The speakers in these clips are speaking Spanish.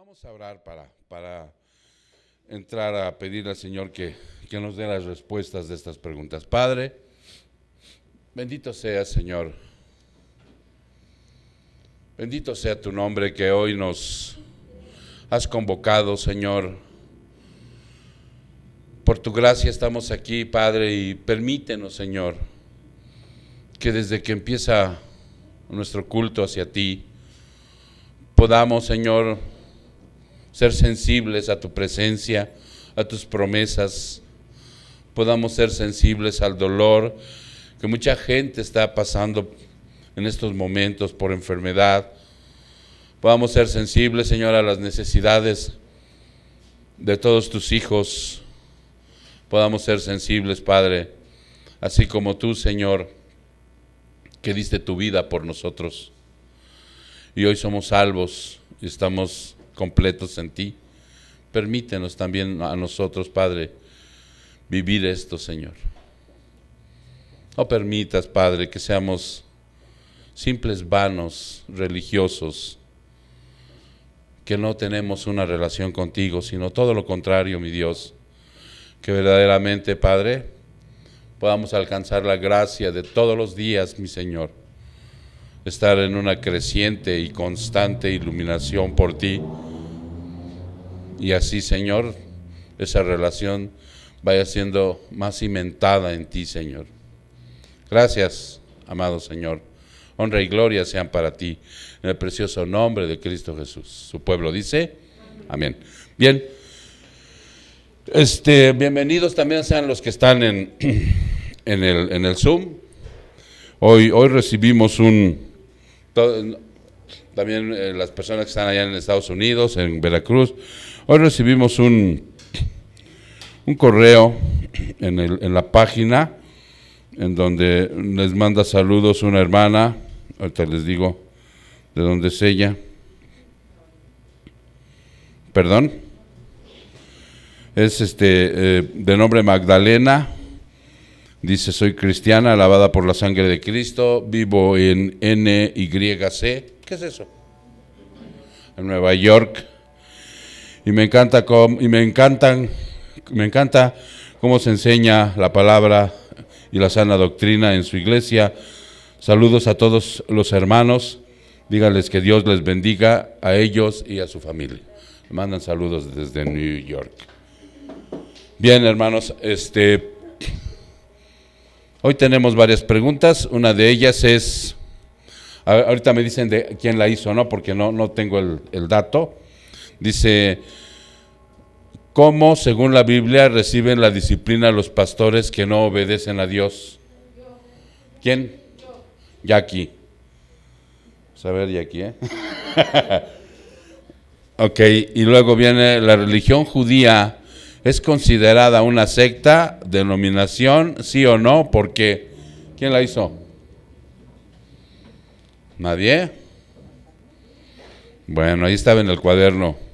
Vamos a orar para entrar a pedirle al Señor que nos dé las respuestas de estas preguntas. Padre, bendito sea, Señor. Bendito sea tu nombre que hoy nos has convocado, Señor. Por tu gracia estamos aquí, Padre, y permítenos, Señor, que desde que empieza nuestro culto hacia ti, podamos, Señor, ser sensibles a tu presencia, a tus promesas, podamos ser sensibles al dolor que mucha gente está pasando en estos momentos por enfermedad. Podamos ser sensibles, Señor, a las necesidades de todos tus hijos. Podamos ser sensibles, Padre, así como tú, Señor, que diste tu vida por nosotros. Y hoy somos salvos y estamos completos en ti. Permítenos también a nosotros, Padre, vivir esto, Señor. No permitas, Padre, que seamos simples vanos religiosos, que no tenemos una relación contigo, sino todo lo contrario, mi Dios, que verdaderamente, Padre, podamos alcanzar la gracia de todos los días, mi Señor, estar en una creciente y constante iluminación por ti, y así, Señor, esa relación vaya siendo más cimentada en ti, Señor. Gracias, amado Señor. Honra y gloria sean para ti, en el precioso nombre de Cristo Jesús. Su pueblo dice, amén. Bien, bienvenidos también sean los que están en el Zoom. Hoy recibimos también las personas que están allá en Estados Unidos, en Veracruz. Hoy recibimos un correo en la página en donde les manda saludos una hermana. Ahorita les digo de dónde es ella. Perdón. Es de nombre Magdalena. Dice, soy cristiana, alabada por la sangre de Cristo, vivo en NYC. ¿Qué es eso? En Nueva York. Y me encanta cómo se enseña la palabra y la sana doctrina en su iglesia. Saludos a todos los hermanos. Díganles que Dios les bendiga a ellos y a su familia. Me mandan saludos desde New York. Bien, hermanos, hoy tenemos varias preguntas. Una de ellas es, ahorita me dicen de quién la hizo, ¿no? Porque no tengo el dato. Dice, ¿cómo, según la Biblia, reciben la disciplina los pastores que no obedecen a Dios? ¿Quién? Jackie. Vamos a ver, Jackie, Ok, y luego viene, la religión judía es considerada una secta, denominación, sí o no, porque ¿quién la hizo? ¿Nadie? Bueno, ahí estaba en el cuaderno.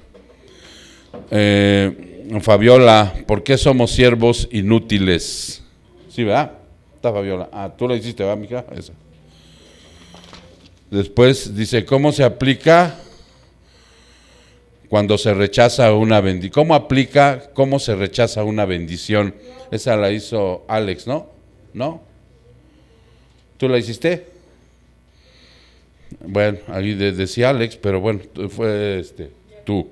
Fabiola, ¿por qué somos siervos inútiles? Sí, ¿verdad? Está Fabiola. Ah, tú la hiciste, ¿verdad, mija? Esa. Después dice, ¿cómo se aplica cuando se rechaza una bendición? ¿Cómo se rechaza una bendición? Esa la hizo Alex, ¿no? ¿No? ¿Tú la hiciste? Bueno, ahí decía Alex, pero bueno, fue tú.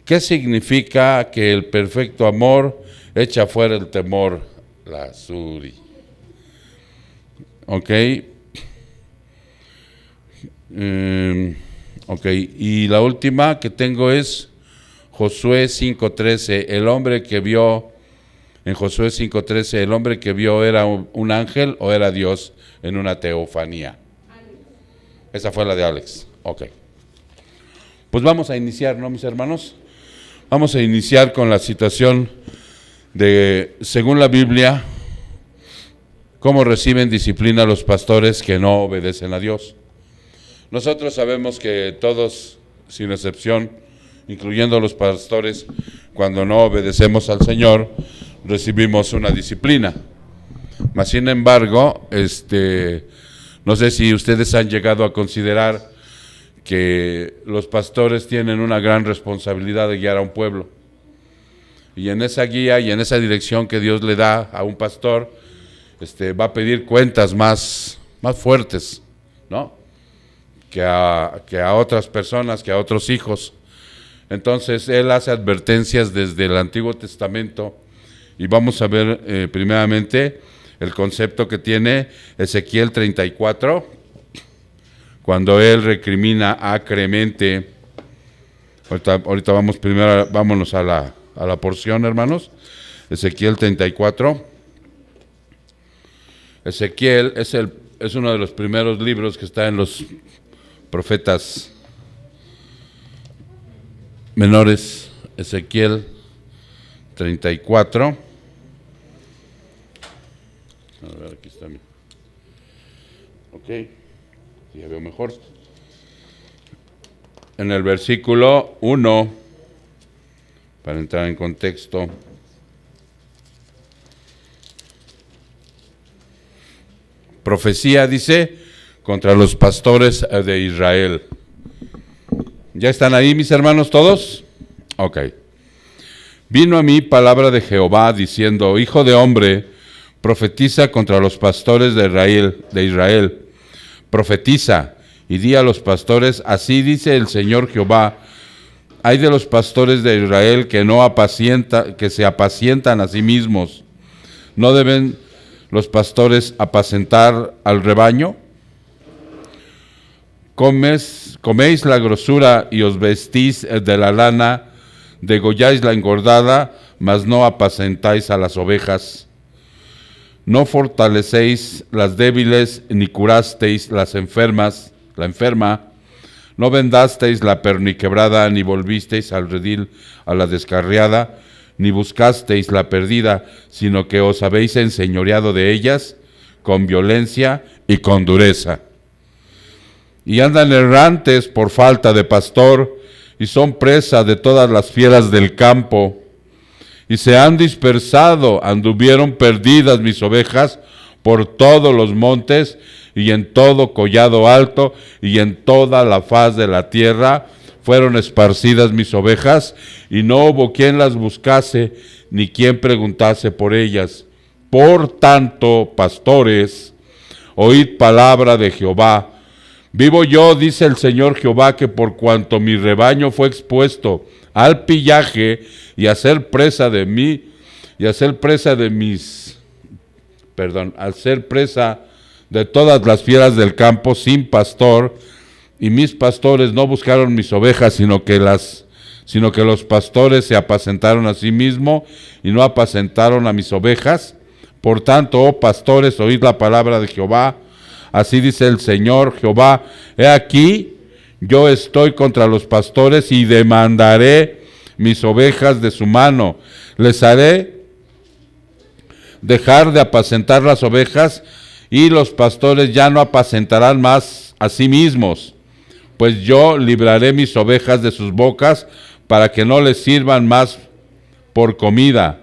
¿Qué significa que el perfecto amor echa fuera el temor? La Suri. Ok. Ok, y la última que tengo es Josué 5:13. El hombre que vio, en Josué 5:13, el hombre que vio era un ángel o era Dios en una teofanía. Esa fue la de Alex. Ok. Pues vamos a iniciar, ¿no, mis hermanos? Vamos a iniciar con la situación de, según la Biblia, cómo reciben disciplina los pastores que no obedecen a Dios. Nosotros sabemos que todos, sin excepción, incluyendo los pastores, cuando no obedecemos al Señor, recibimos una disciplina. Mas, sin embargo, no sé si ustedes han llegado a considerar que los pastores tienen una gran responsabilidad de guiar a un pueblo. Y en esa guía y en esa dirección que Dios le da a un pastor, va a pedir cuentas más fuertes, ¿no? Que a otras personas, que a otros hijos. Entonces, él hace advertencias desde el Antiguo Testamento, y vamos a ver primeramente el concepto que tiene Ezequiel 34, cuando él recrimina acremente. Ahorita vámonos a la porción, hermanos. Ezequiel 34. Ezequiel es uno de los primeros libros que está en los profetas menores. Ezequiel 34. A ver, aquí está. Ok, ya veo mejor. En el versículo 1, para entrar en contexto. Profecía, dice, contra los pastores de Israel. ¿Ya están ahí, mis hermanos, todos? Ok. Vino a mí palabra de Jehová, diciendo: Hijo de hombre, profetiza contra los pastores de Israel. Profetiza, y di a los pastores: así dice el Señor Jehová: hay de los pastores de Israel que se apacientan a sí mismos. ¿No deben los pastores apacentar al rebaño? Coméis la grosura y os vestís de la lana, degolláis la engordada, mas no apacentáis a las ovejas. No fortalecéis las débiles, ni curasteis la enferma. No vendasteis la perniquebrada, ni volvisteis al redil a la descarriada, ni buscasteis la perdida, sino que os habéis enseñoreado de ellas con violencia y con dureza. Y andan errantes por falta de pastor, y son presa de todas las fieras del campo. Y se han dispersado, anduvieron perdidas mis ovejas por todos los montes, y en todo collado alto, y en toda la faz de la tierra fueron esparcidas mis ovejas, y no hubo quien las buscase, ni quien preguntase por ellas. Por tanto, pastores, oíd palabra de Jehová. Vivo yo, dice el Señor Jehová, que por cuanto mi rebaño fue expuesto al pillaje y a ser presa de mí, al ser presa de todas las fieras del campo sin pastor, y mis pastores no buscaron mis ovejas, sino que los pastores se apacentaron a sí mismos y no apacentaron a mis ovejas. Por tanto, oh pastores, oíd la palabra de Jehová. Así dice el Señor Jehová: he aquí, yo estoy contra los pastores y demandaré mis ovejas de su mano. Les haré dejar de apacentar las ovejas, y los pastores ya no apacentarán más a sí mismos, pues yo libraré mis ovejas de sus bocas, para que no les sirvan más por comida.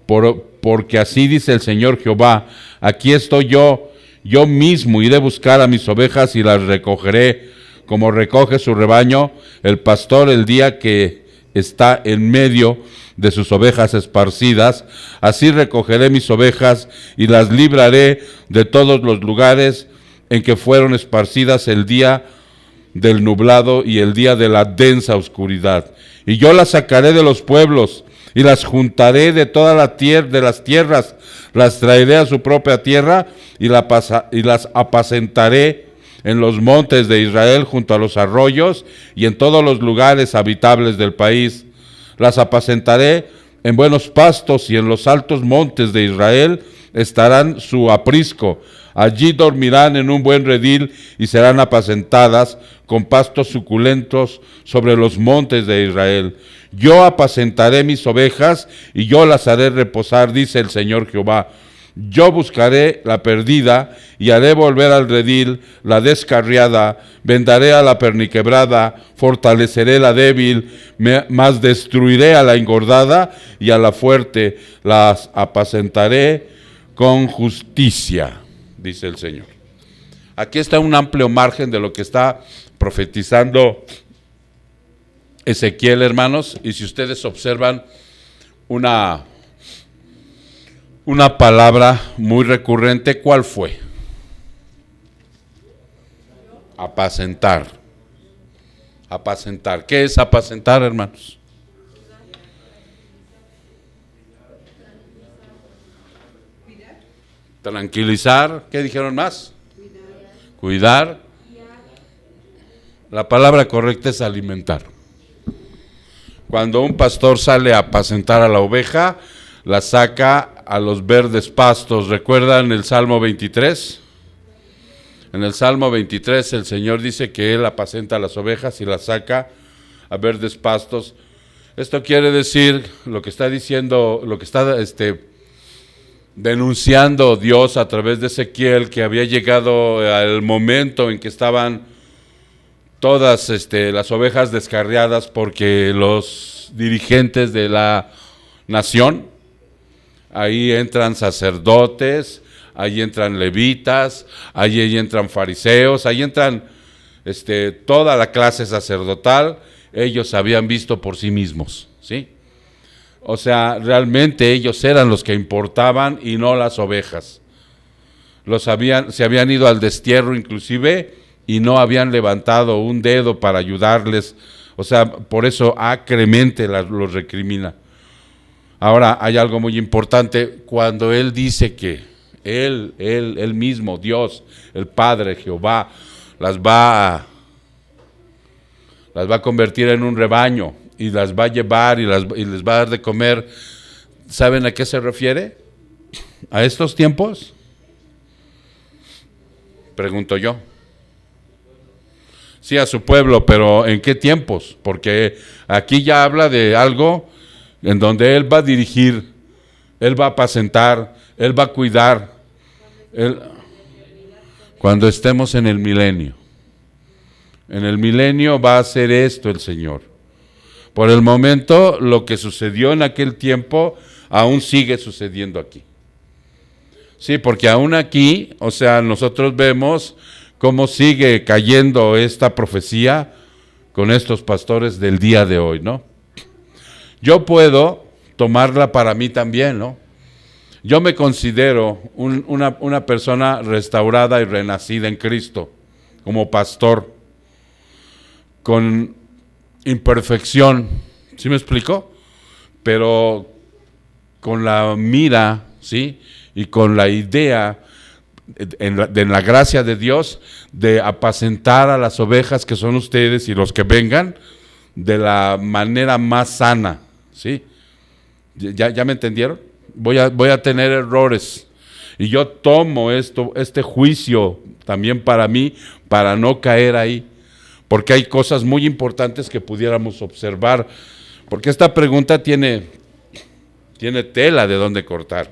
Porque así dice el Señor Jehová: aquí estoy yo mismo iré a buscar a mis ovejas y las recogeré, como recoge su rebaño el pastor el día que está en medio de sus ovejas esparcidas. Así recogeré mis ovejas y las libraré de todos los lugares en que fueron esparcidas el día del nublado y el día de la densa oscuridad. Y yo las sacaré de los pueblos y las juntaré de toda de las tierras, las traeré a su propia tierra y las apacentaré en los montes de Israel, junto a los arroyos y en todos los lugares habitables del país. Las apacentaré en buenos pastos, y en los altos montes de Israel estarán su aprisco. Allí dormirán en un buen redil y serán apacentadas con pastos suculentos sobre los montes de Israel. Yo apacentaré mis ovejas y yo las haré reposar, dice el Señor Jehová. Yo buscaré la perdida y haré volver al redil la descarriada, vendaré a la perniquebrada, fortaleceré la débil, mas destruiré a la engordada y a la fuerte, las apacentaré con justicia, dice el Señor. Aquí está un amplio margen de lo que está profetizando Ezequiel, hermanos, y si ustedes observan una palabra muy recurrente, ¿cuál fue? Apacentar. Apacentar. ¿Qué es apacentar, hermanos? Tranquilizar. ¿Qué dijeron más? Cuidar. La palabra correcta es alimentar. Cuando un pastor sale a apacentar a la oveja, la saca a los verdes pastos. ¿Recuerdan el Salmo 23? En el Salmo 23 el Señor dice que Él apacenta a las ovejas y las saca a verdes pastos. Esto quiere decir, lo que está diciendo, lo que está denunciando Dios a través de Ezequiel, que había llegado al momento en que estaban todas las ovejas descarriadas porque los dirigentes de la nación, ahí entran sacerdotes, ahí entran levitas, ahí entran fariseos, ahí entran toda la clase sacerdotal, ellos habían visto por sí mismos, ¿sí? O sea, realmente ellos eran los que importaban y no las ovejas. Se habían ido al destierro inclusive y no habían levantado un dedo para ayudarles. O sea, por eso acremente los recrimina. Ahora, hay algo muy importante. Cuando Él dice que Él mismo, Dios, el Padre, Jehová, las va a convertir en un rebaño y las va a llevar y les va a dar de comer, ¿saben a qué se refiere? ¿A estos tiempos? Pregunto yo. Sí, a su pueblo, pero ¿en qué tiempos? Porque aquí ya habla de algo en donde Él va a dirigir, Él va a apacentar, Él va a cuidar. Cuando estemos en el milenio. En el milenio va a hacer esto el Señor. Por el momento, lo que sucedió en aquel tiempo aún sigue sucediendo aquí. Sí, porque aún aquí, o sea, nosotros vemos cómo sigue cayendo esta profecía con estos pastores del día de hoy, ¿no? Yo puedo tomarla para mí también, ¿no? Yo me considero una persona restaurada y renacida en Cristo, como pastor, con imperfección, ¿sí me explico? Pero con la mira, ¿sí? Y con la idea en la gracia de Dios de apacentar a las ovejas que son ustedes y los que vengan de la manera más sana, ¿sí? ¿Ya me entendieron? Voy a tener errores y yo tomo este juicio también para mí, para no caer ahí, porque hay cosas muy importantes que pudiéramos observar, porque esta pregunta tiene tela de dónde cortar.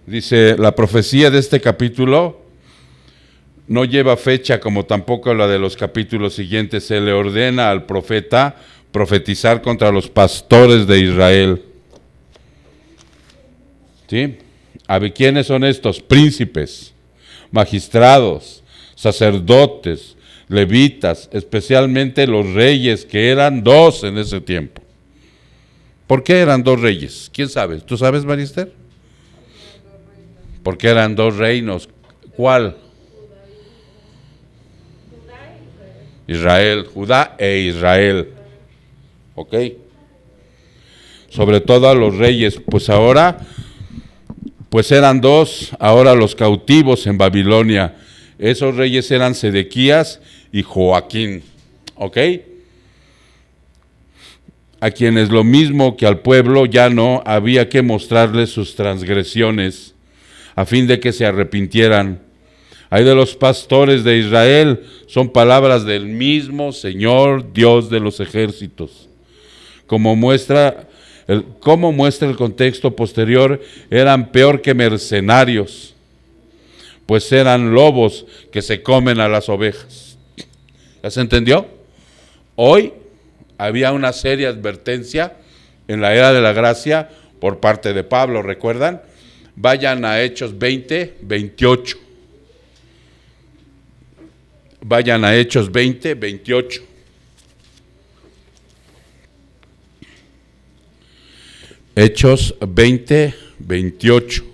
Dice, la profecía de este capítulo no lleva fecha como tampoco la de los capítulos siguientes. Se le ordena al profeta profetizar contra los pastores de Israel. ¿Sí? A ver, ¿quiénes son estos? Príncipes, magistrados, sacerdotes, levitas, especialmente los reyes, que eran 2 en ese tiempo. ¿Por qué eran 2 reyes? ¿Quién sabe? ¿Tú sabes, Marister? Porque eran 2 reinos. ¿Cuál? Israel, Judá e Israel. ¿Ok? Sobre todo a los reyes. Pues ahora, pues eran 2, ahora los cautivos en Babilonia. Esos reyes eran Sedequías y Joaquín. ¿Ok? A quienes lo mismo que al pueblo ya no había que mostrarles sus transgresiones, a fin de que se arrepintieran. Ay de los pastores de Israel, son palabras del mismo Señor, Dios de los ejércitos. Como muestra el contexto posterior, eran peor que mercenarios, pues eran lobos que se comen a las ovejas. ¿Ya se entendió? Hoy había una seria advertencia en la era de la gracia por parte de Pablo, ¿recuerdan? Vayan a Hechos 20, 28. vayan a Hechos 20, 28. Hechos 20, 28.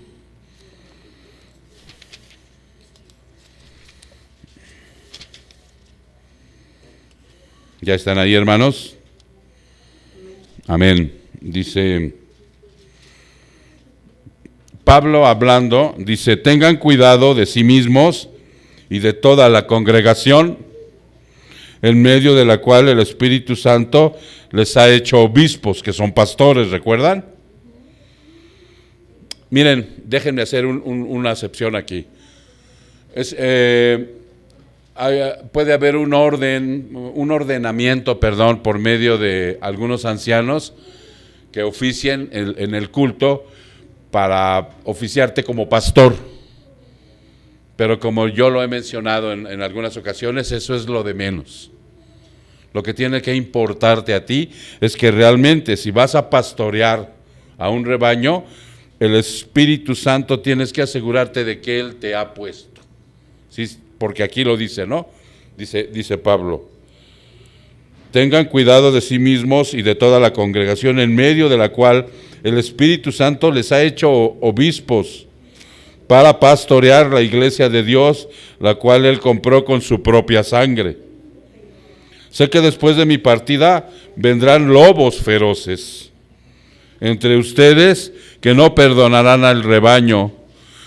¿Ya están ahí, hermanos? Amén. Dice Pablo hablando, dice, tengan cuidado de sí mismos y de toda la congregación, en medio de la cual el Espíritu Santo les ha hecho obispos, que son pastores, ¿recuerdan? Miren, déjenme hacer una acepción aquí. Puede haber un ordenamiento, por medio de algunos ancianos que oficien en el culto para oficiarte como pastor. Pero como yo lo he mencionado en algunas ocasiones, eso es lo de menos. Lo que tiene que importarte a ti es que realmente si vas a pastorear a un rebaño, el Espíritu Santo tienes que asegurarte de que Él te ha puesto. ¿Sí? Porque aquí lo dice, ¿no? Dice Pablo, tengan cuidado de sí mismos y de toda la congregación en medio de la cual el Espíritu Santo les ha hecho obispos para pastorear la iglesia de Dios, la cual Él compró con su propia sangre. Sé que después de mi partida vendrán lobos feroces entre ustedes que no perdonarán al rebaño.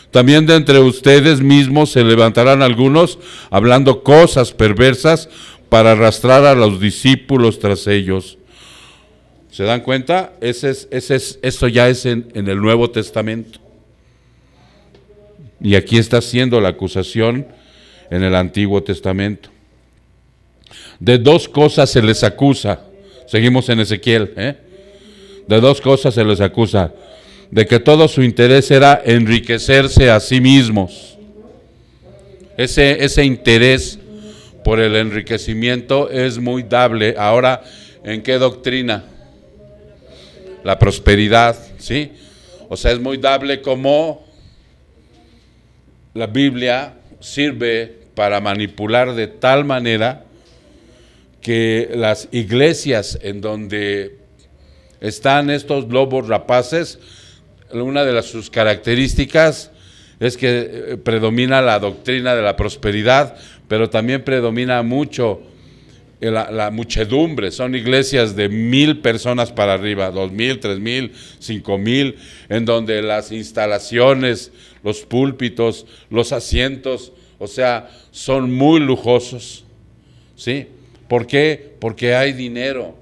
También de entre ustedes mismos se levantarán algunos hablando cosas perversas para arrastrar a los discípulos tras ellos. ¿Se dan cuenta? Eso ya es en el Nuevo Testamento. Y aquí está haciendo la acusación en el Antiguo Testamento. De dos cosas se les acusa. Seguimos en Ezequiel, De dos cosas se les acusa. De que todo su interés era enriquecerse a sí mismos. Ese interés por el enriquecimiento es muy dable. Ahora, ¿en qué doctrina? La prosperidad, ¿sí? O sea, es muy dable como la Biblia sirve para manipular de tal manera que las iglesias en donde están estos lobos rapaces, una de sus características es que predomina la doctrina de la prosperidad, pero también predomina mucho la muchedumbre. Son iglesias de 1,000 personas para arriba, 2,000, 3,000, 5,000, en donde las instalaciones, los púlpitos, los asientos, o sea, son muy lujosos, ¿sí? ¿Por qué? Porque hay dinero.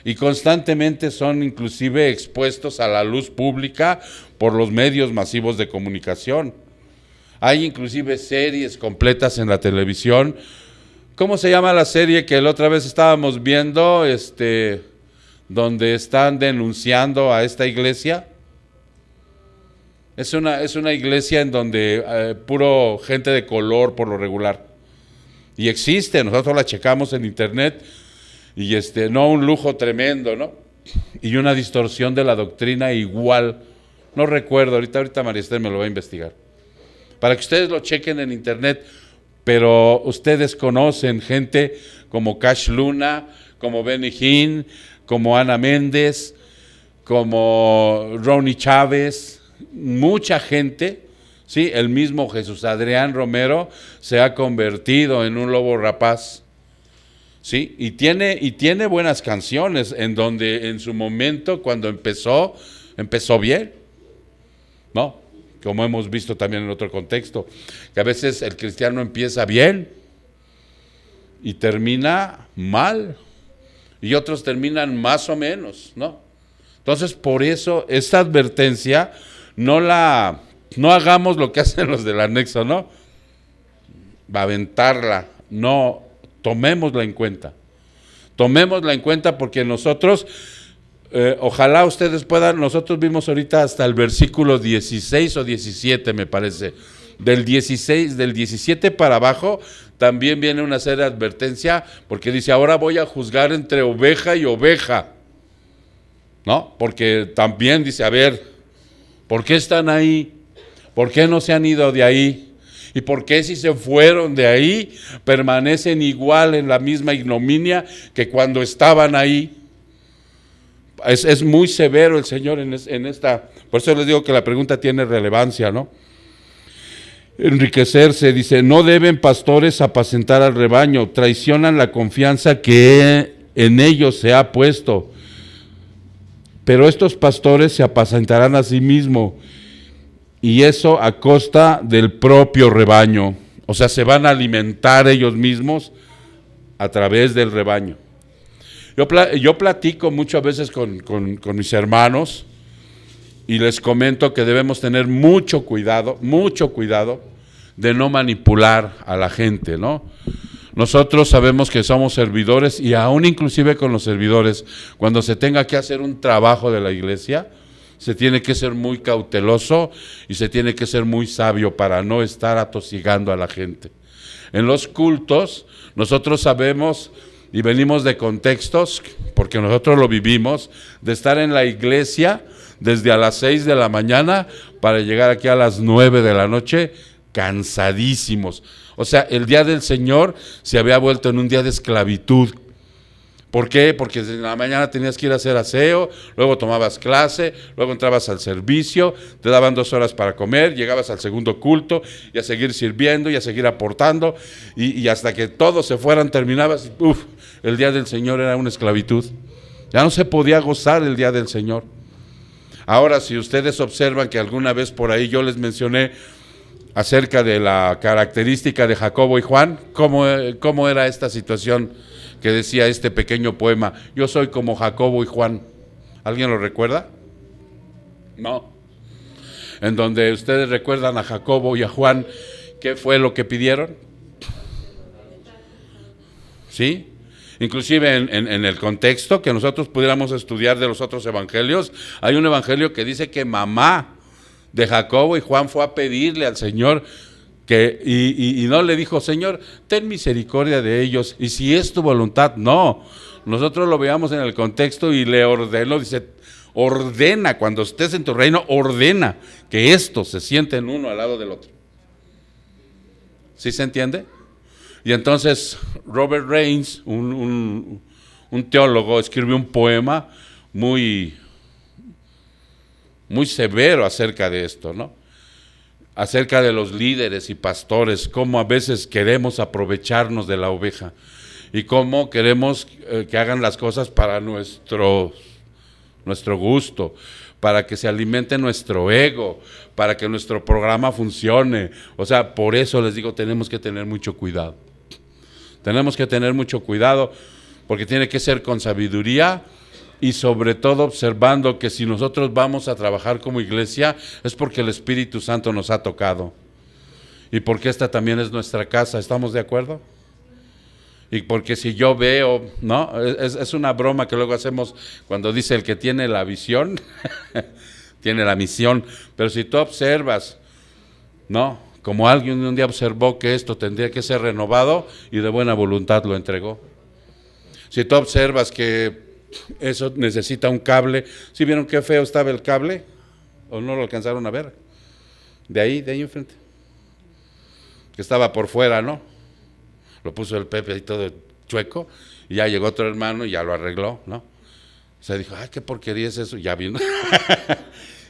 Y constantemente son inclusive expuestos a la luz pública por los medios masivos de comunicación. Hay inclusive series completas en la televisión. ¿Cómo se llama la serie que la otra vez estábamos viendo, donde están denunciando a esta iglesia? Es una iglesia en donde puro gente de color por lo regular. Y existe, nosotros la checamos en internet. Y no un lujo tremendo, ¿no? Y una distorsión de la doctrina igual. No recuerdo, ahorita María Esther me lo va a investigar. Para que ustedes lo chequen en internet, pero ustedes conocen gente como Cash Luna, como Benny Hinn, como Ana Méndez, como Ronnie Chávez, mucha gente, ¿sí? El mismo Jesús Adrián Romero se ha convertido en un lobo rapaz. Sí, y tiene buenas canciones en donde en su momento cuando empezó bien, ¿no? Como hemos visto también en otro contexto, que a veces el cristiano empieza bien y termina mal, y otros terminan más o menos, ¿no? Entonces, por eso, esta advertencia, no hagamos lo que hacen los del anexo, ¿no? Va a aventarla, no. Tomémosla en cuenta porque nosotros, ojalá ustedes puedan, nosotros vimos ahorita hasta el versículo 16 o 17 me parece, del 17 para abajo, también viene una seria advertencia, porque dice, ahora voy a juzgar entre oveja y oveja, ¿no? Porque también dice, a ver, ¿por qué están ahí? ¿Por qué no se han ido de ahí? ¿Y por qué si se fueron de ahí permanecen igual en la misma ignominia que cuando estaban ahí? Es muy severo el Señor en esta, por eso les digo que la pregunta tiene relevancia, ¿no? Enriquecerse, dice, no deben pastores apacentar al rebaño, traicionan la confianza que en ellos se ha puesto, pero estos pastores se apacentarán a sí mismos, y eso a costa del propio rebaño, o sea, se van a alimentar ellos mismos a través del rebaño. Yo platico muchas veces con mis hermanos y les comento que debemos tener mucho cuidado de no manipular a la gente, ¿no? Nosotros sabemos que somos servidores y aún inclusive con los servidores, cuando se tenga que hacer un trabajo de la iglesia, se tiene que ser muy cauteloso y se tiene que ser muy sabio para no estar atosigando a la gente. En los cultos, nosotros sabemos y venimos de contextos, porque nosotros lo vivimos, de estar en la iglesia desde a las 6 de la mañana para llegar aquí a las 9 de la noche, cansadísimos. O sea, el día del Señor se había vuelto en un día de esclavitud. ¿Por qué? Porque en la mañana tenías que ir a hacer aseo, luego tomabas clase, luego entrabas al servicio, te daban 2 horas para comer, llegabas al segundo culto y a seguir sirviendo y a seguir aportando y hasta que todos se fueran terminabas, el día del Señor era una esclavitud. Ya no se podía gozar el día del Señor. Ahora, si ustedes observan que alguna vez por ahí yo les mencioné acerca de la característica de Jacobo y Juan, ¿cómo era esta situación que decía este pequeño poema? Yo soy como Jacobo y Juan. ¿Alguien lo recuerda? No. En donde ustedes recuerdan a Jacobo y a Juan, ¿qué fue lo que pidieron? ¿Sí? Inclusive en el contexto que nosotros pudiéramos estudiar de los otros evangelios, hay un evangelio que dice que mamá de Jacobo y Juan fue a pedirle al Señor y no le dijo, Señor, ten misericordia de ellos, y si es tu voluntad, no. Nosotros lo veamos en el contexto y le ordenó, dice, ordena, cuando estés en tu reino, ordena que estos se sienten uno al lado del otro. ¿Sí se entiende? Y entonces Robert Raines, un teólogo, escribió un poema muy severo acerca de esto, ¿no? Acerca de los líderes y pastores, cómo a veces queremos aprovecharnos de la oveja y cómo queremos que hagan las cosas para nuestro gusto, para que se alimente nuestro ego, para que nuestro programa funcione. O sea, por eso les digo, tenemos que tener mucho cuidado. Tenemos que tener mucho cuidado porque tiene que ser con sabiduría y sobre todo observando que si nosotros vamos a trabajar como iglesia es porque el Espíritu Santo nos ha tocado y porque esta también es nuestra casa. ¿Estamos de acuerdo? Y porque si yo veo, ¿no? Es una broma que luego hacemos cuando dice el que tiene la visión tiene la misión, pero si tú observas, ¿no? Como alguien un día observó que esto tendría que ser renovado y de buena voluntad lo entregó. Si tú observas que eso necesita un cable, ¿sí vieron qué feo estaba el cable? ¿O no lo alcanzaron a ver? De ahí enfrente. Que estaba por fuera, ¿no? Lo puso el Pepe ahí todo chueco y ya llegó otro hermano y ya lo arregló, ¿no? Se dijo, ay, qué porquería es eso, ya vino.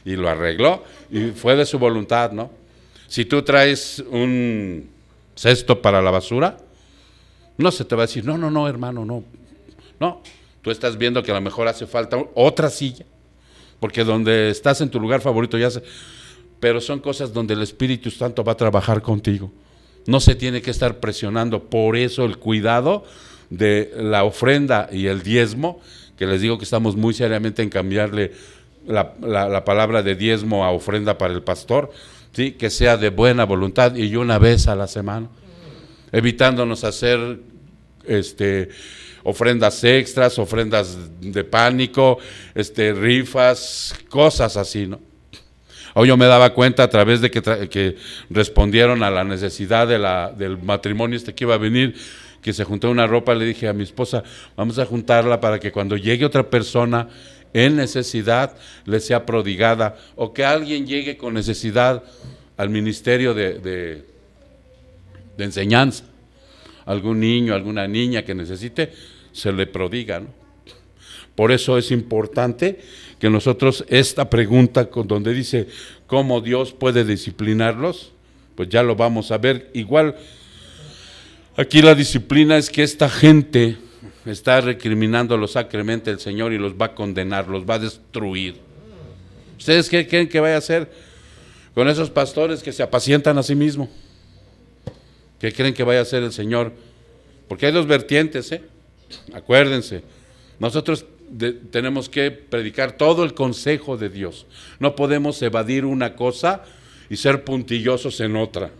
Y lo arregló y fue de su voluntad, ¿no? Si tú traes un cesto para la basura, no se te va a decir, no, hermano, no. No, tú estás viendo que a lo mejor hace falta otra silla, porque donde estás en tu lugar favorito ya se... Pero son cosas donde el Espíritu Santo va a trabajar contigo. No se tiene que estar presionando, por eso el cuidado de la ofrenda y el diezmo, que les digo que estamos muy seriamente en cambiarle la palabra de diezmo a ofrenda para el pastor, ¿sí? Que sea de buena voluntad y una vez a la semana, evitándonos hacer ofrendas extras, ofrendas de pánico, rifas, cosas así, ¿no? Hoy yo me daba cuenta a través de que respondieron a la necesidad del matrimonio que iba a venir, que se juntó una ropa. Le dije a mi esposa, vamos a juntarla para que cuando llegue otra persona en necesidad le sea prodigada, o que alguien llegue con necesidad al ministerio de de enseñanza. Algún niño, alguna niña que necesite, se le prodiga, ¿no? Por eso es importante que nosotros esta pregunta donde dice cómo Dios puede disciplinarlos, pues ya lo vamos a ver. Igual, aquí la disciplina es que esta gente está recriminando sacremente al Señor y los va a condenar, los va a destruir. ¿Ustedes qué creen que vaya a hacer con esos pastores que se apacientan a sí mismos? ¿Qué creen que vaya a hacer el Señor? Porque hay dos vertientes, acuérdense. Nosotros tenemos que predicar todo el consejo de Dios. No podemos evadir una cosa y ser puntillosos en otra,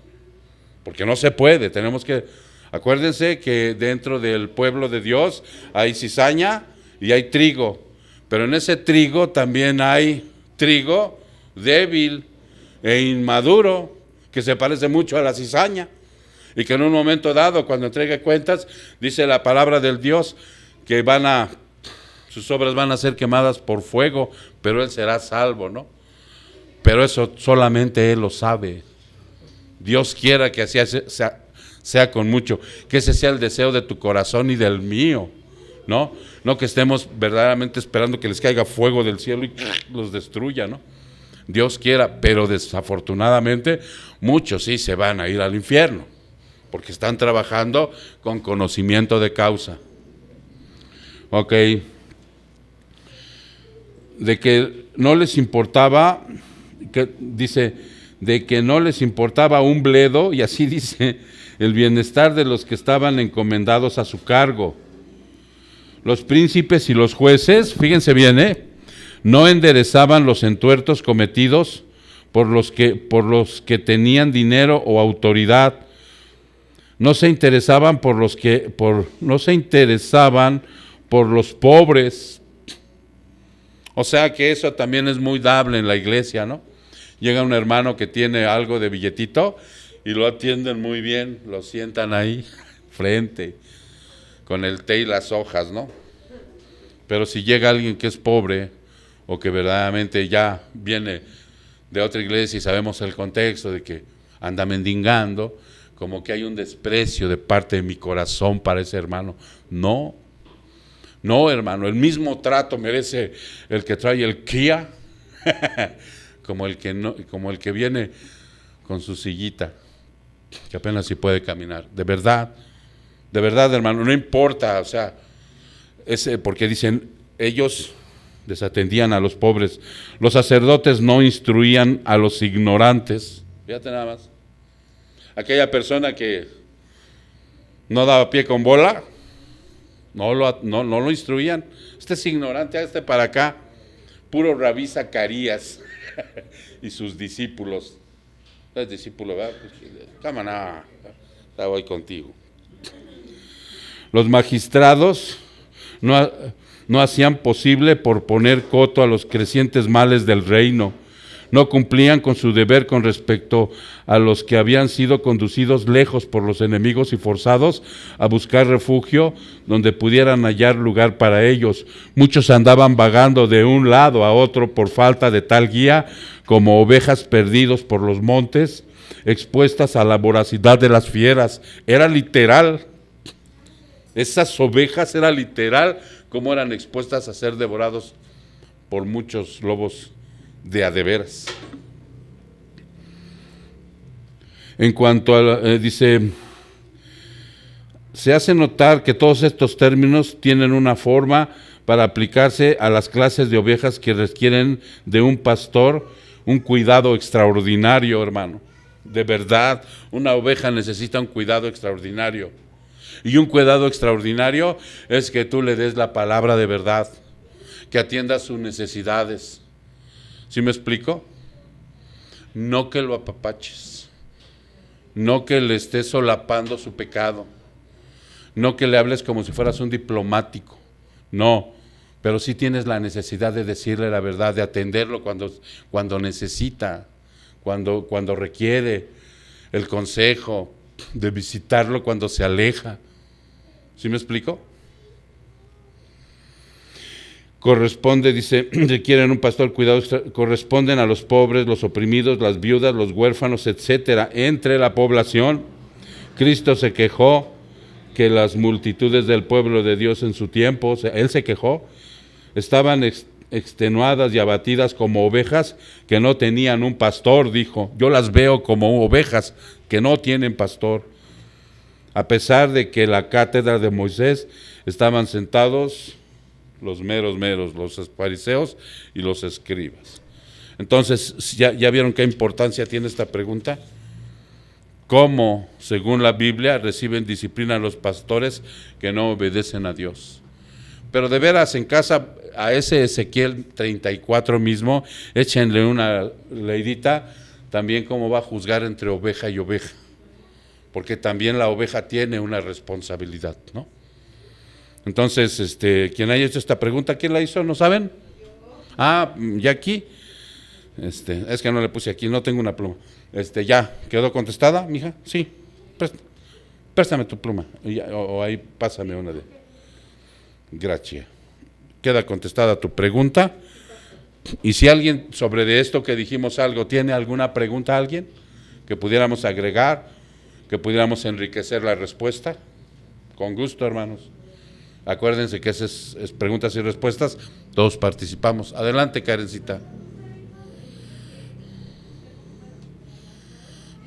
porque no se puede. Tenemos que, acuérdense que dentro del pueblo de Dios hay cizaña y hay trigo, pero en ese trigo también hay trigo débil e inmaduro, que se parece mucho a la cizaña, y que en un momento dado, cuando entregue cuentas, dice la palabra del Dios, que sus obras van a ser quemadas por fuego, pero él será salvo, ¿no? Pero eso solamente él lo sabe. Dios quiera que así sea con mucho, que ese sea el deseo de tu corazón y del mío, ¿no? No que estemos verdaderamente esperando que les caiga fuego del cielo y los destruya, ¿no? Dios quiera, pero desafortunadamente muchos sí se van a ir al infierno, porque están trabajando con conocimiento de causa. Ok. De que no les importaba, dice, de que no les importaba un bledo, y así dice, el bienestar de los que estaban encomendados a su cargo. Los príncipes y los jueces, fíjense bien, no enderezaban los entuertos cometidos por los que tenían dinero o autoridad. No se interesaban por los pobres. O sea que eso también es muy dable en la iglesia, ¿no? Llega un hermano que tiene algo de billetito y lo atienden muy bien, lo sientan ahí frente, con el té y las hojas, ¿no? Pero si llega alguien que es pobre o que verdaderamente ya viene de otra iglesia y sabemos el contexto de que anda mendigando, como que hay un desprecio de parte de mi corazón para ese hermano. No, hermano, el mismo trato merece el que trae el Kia como el que viene con su sillita, que apenas si puede caminar. De verdad, hermano, no importa, o sea, porque dicen, ellos desatendían a los pobres, los sacerdotes no instruían a los ignorantes. Fíjate nada más, aquella persona que no daba pie con bola, no lo instruían. Este es ignorante, este para acá, puro Rabí Zacarías y sus discípulos. ¿Es discípulo, verdad? Cámara, voy contigo. Los magistrados no hacían posible por poner coto a los crecientes males del reino. No cumplían con su deber con respecto a los que habían sido conducidos lejos por los enemigos y forzados a buscar refugio donde pudieran hallar lugar para ellos. Muchos andaban vagando de un lado a otro por falta de tal guía, como ovejas perdidos por los montes, expuestas a la voracidad de las fieras. Era literal. Esas ovejas era literal como eran expuestas a ser devorados por muchos lobos de a de veras. En cuanto a, dice, se hace notar que todos estos términos tienen una forma para aplicarse a las clases de ovejas que requieren de un pastor, un cuidado extraordinario, hermano. De verdad, una oveja necesita un cuidado extraordinario. Y un cuidado extraordinario es que tú le des la palabra de verdad, que atienda sus necesidades. ¿Sí me explico? No que lo apapaches, no que le estés solapando su pecado, no que le hables como si fueras un diplomático, no, pero sí tienes la necesidad de decirle la verdad, de atenderlo cuando necesita, cuando requiere el consejo, de visitarlo cuando se aleja. ¿Sí me explico? Corresponde, dice, requieren un pastor cuidado, corresponden a los pobres, los oprimidos, las viudas, los huérfanos, etcétera, entre la población. Cristo se quejó que las multitudes del pueblo de Dios en su tiempo, Él se quejó, estaban extenuadas y abatidas como ovejas que no tenían un pastor, dijo. Yo las veo como ovejas que no tienen pastor. A pesar de que la cátedra de Moisés estaban sentados los meros, los fariseos y los escribas. Entonces, ¿ya vieron qué importancia tiene esta pregunta? ¿Cómo, según la Biblia, reciben disciplina los pastores que no obedecen a Dios? Pero de veras, en casa, a ese Ezequiel 34 mismo, échenle una leidita, también cómo va a juzgar entre oveja y oveja. Porque también la oveja tiene una responsabilidad, ¿no? Entonces, quien haya hecho esta pregunta, ¿quién la hizo? ¿No saben? Ah, ya aquí. Es que no le puse aquí, no tengo una pluma. ¿Ya quedó contestada, mija? Sí. Préstame tu pluma. O ahí pásame una de. Gracias. Queda contestada tu pregunta. Y si alguien sobre de esto que dijimos algo, ¿tiene alguna pregunta a alguien? Que pudiéramos agregar, que pudiéramos enriquecer la respuesta. Con gusto, hermanos. Acuérdense que esas es preguntas y respuestas, todos participamos. Adelante, Karencita.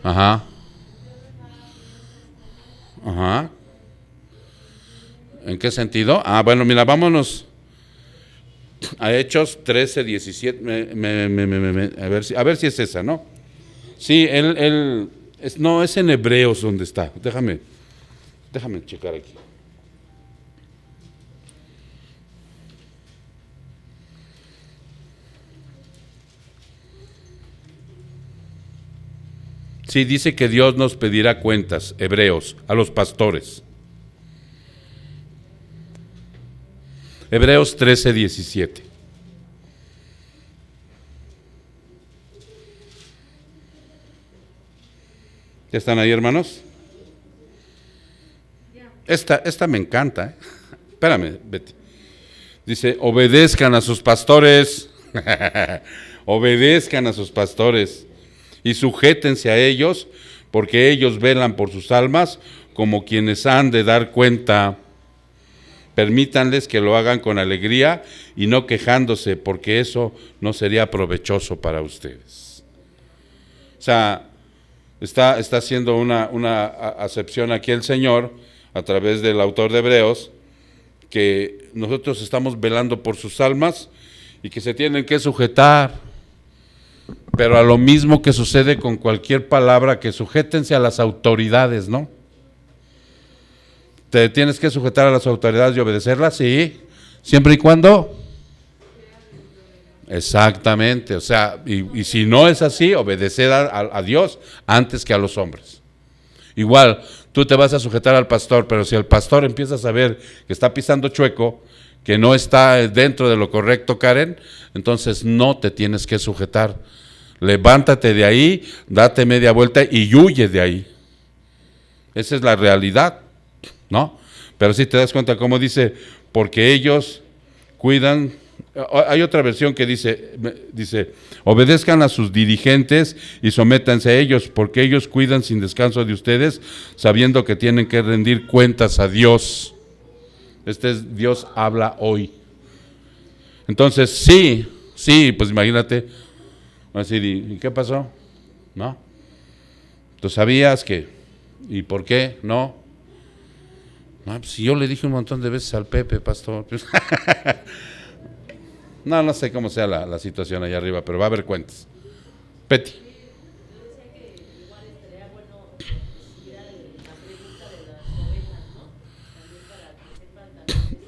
Ajá. ¿En qué sentido? Bueno, mira, vámonos a Hechos 13, 17. A ver si es esa, ¿no? Sí, no, es en Hebreos donde está. Déjame checar aquí. Sí, dice que Dios nos pedirá cuentas, Hebreos, a los pastores. Hebreos 13, 17. ¿Ya están ahí, hermanos? Esta me encanta, ¿eh? Espérame, Betty. Dice, obedezcan a sus pastores, obedezcan a sus pastores y sujétense a ellos, porque ellos velan por sus almas como quienes han de dar cuenta. Permítanles que lo hagan con alegría y no quejándose, porque eso no sería provechoso para ustedes. O sea, está haciendo una acepción aquí el Señor, a través del autor de Hebreos, que nosotros estamos velando por sus almas y que se tienen que sujetar. Pero a lo mismo que sucede con cualquier palabra, que sujétense a las autoridades, ¿no? ¿Te tienes que sujetar a las autoridades y obedecerlas? Sí, siempre y cuando. Exactamente, o sea, y si no es así, obedecer a Dios antes que a los hombres. Igual, tú te vas a sujetar al pastor, pero si el pastor empieza a saber que está pisando chueco, que no está dentro de lo correcto, Karen, entonces no te tienes que sujetar. Levántate de ahí, date media vuelta y huye de ahí. Esa es la realidad, ¿no? Pero si te das cuenta cómo dice, porque ellos cuidan. Hay otra versión que dice, obedezcan a sus dirigentes y sométanse a ellos, porque ellos cuidan sin descanso de ustedes, sabiendo que tienen que rendir cuentas a Dios. Dios habla hoy. Entonces, sí, pues imagínate, va a decir, ¿y qué pasó? ¿No? ¿Tú sabías que? ¿Y por qué? No. No, pues yo le dije un montón de veces al Pepe, pastor. No sé cómo sea la situación allá arriba, pero va a haber cuentas. Peti.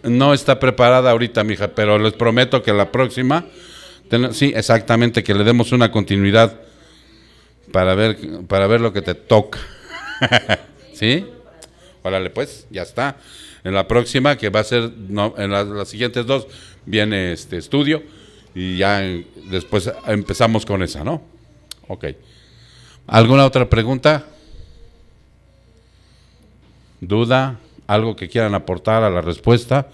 No está preparada ahorita, mija, pero les prometo que la próxima, sí, exactamente, que le demos una continuidad para ver lo que te toca. ¿Sí? Órale, pues, ya está. En la próxima, que va a ser, no, en las siguientes dos, viene estudio y ya después empezamos con esa, ¿no? Ok. ¿Alguna otra pregunta? ¿Duda? ¿Algo que quieran aportar a la respuesta?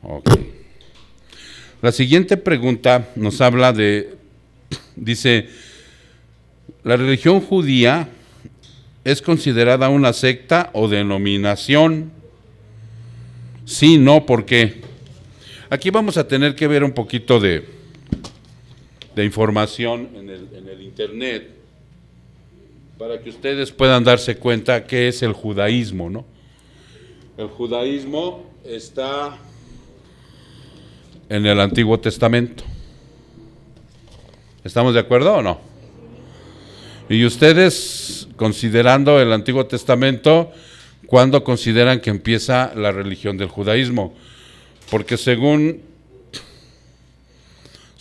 Ok. La siguiente pregunta nos habla dice, la religión judía ¿es considerada una secta o denominación? Sí, no, ¿por qué? Aquí vamos a tener que ver un poquito de información en el internet para que ustedes puedan darse cuenta qué es el judaísmo, ¿no? El judaísmo está en el Antiguo Testamento. ¿Estamos de acuerdo o no? Y ustedes, considerando el Antiguo Testamento, ¿cuándo consideran que empieza la religión del judaísmo? Porque según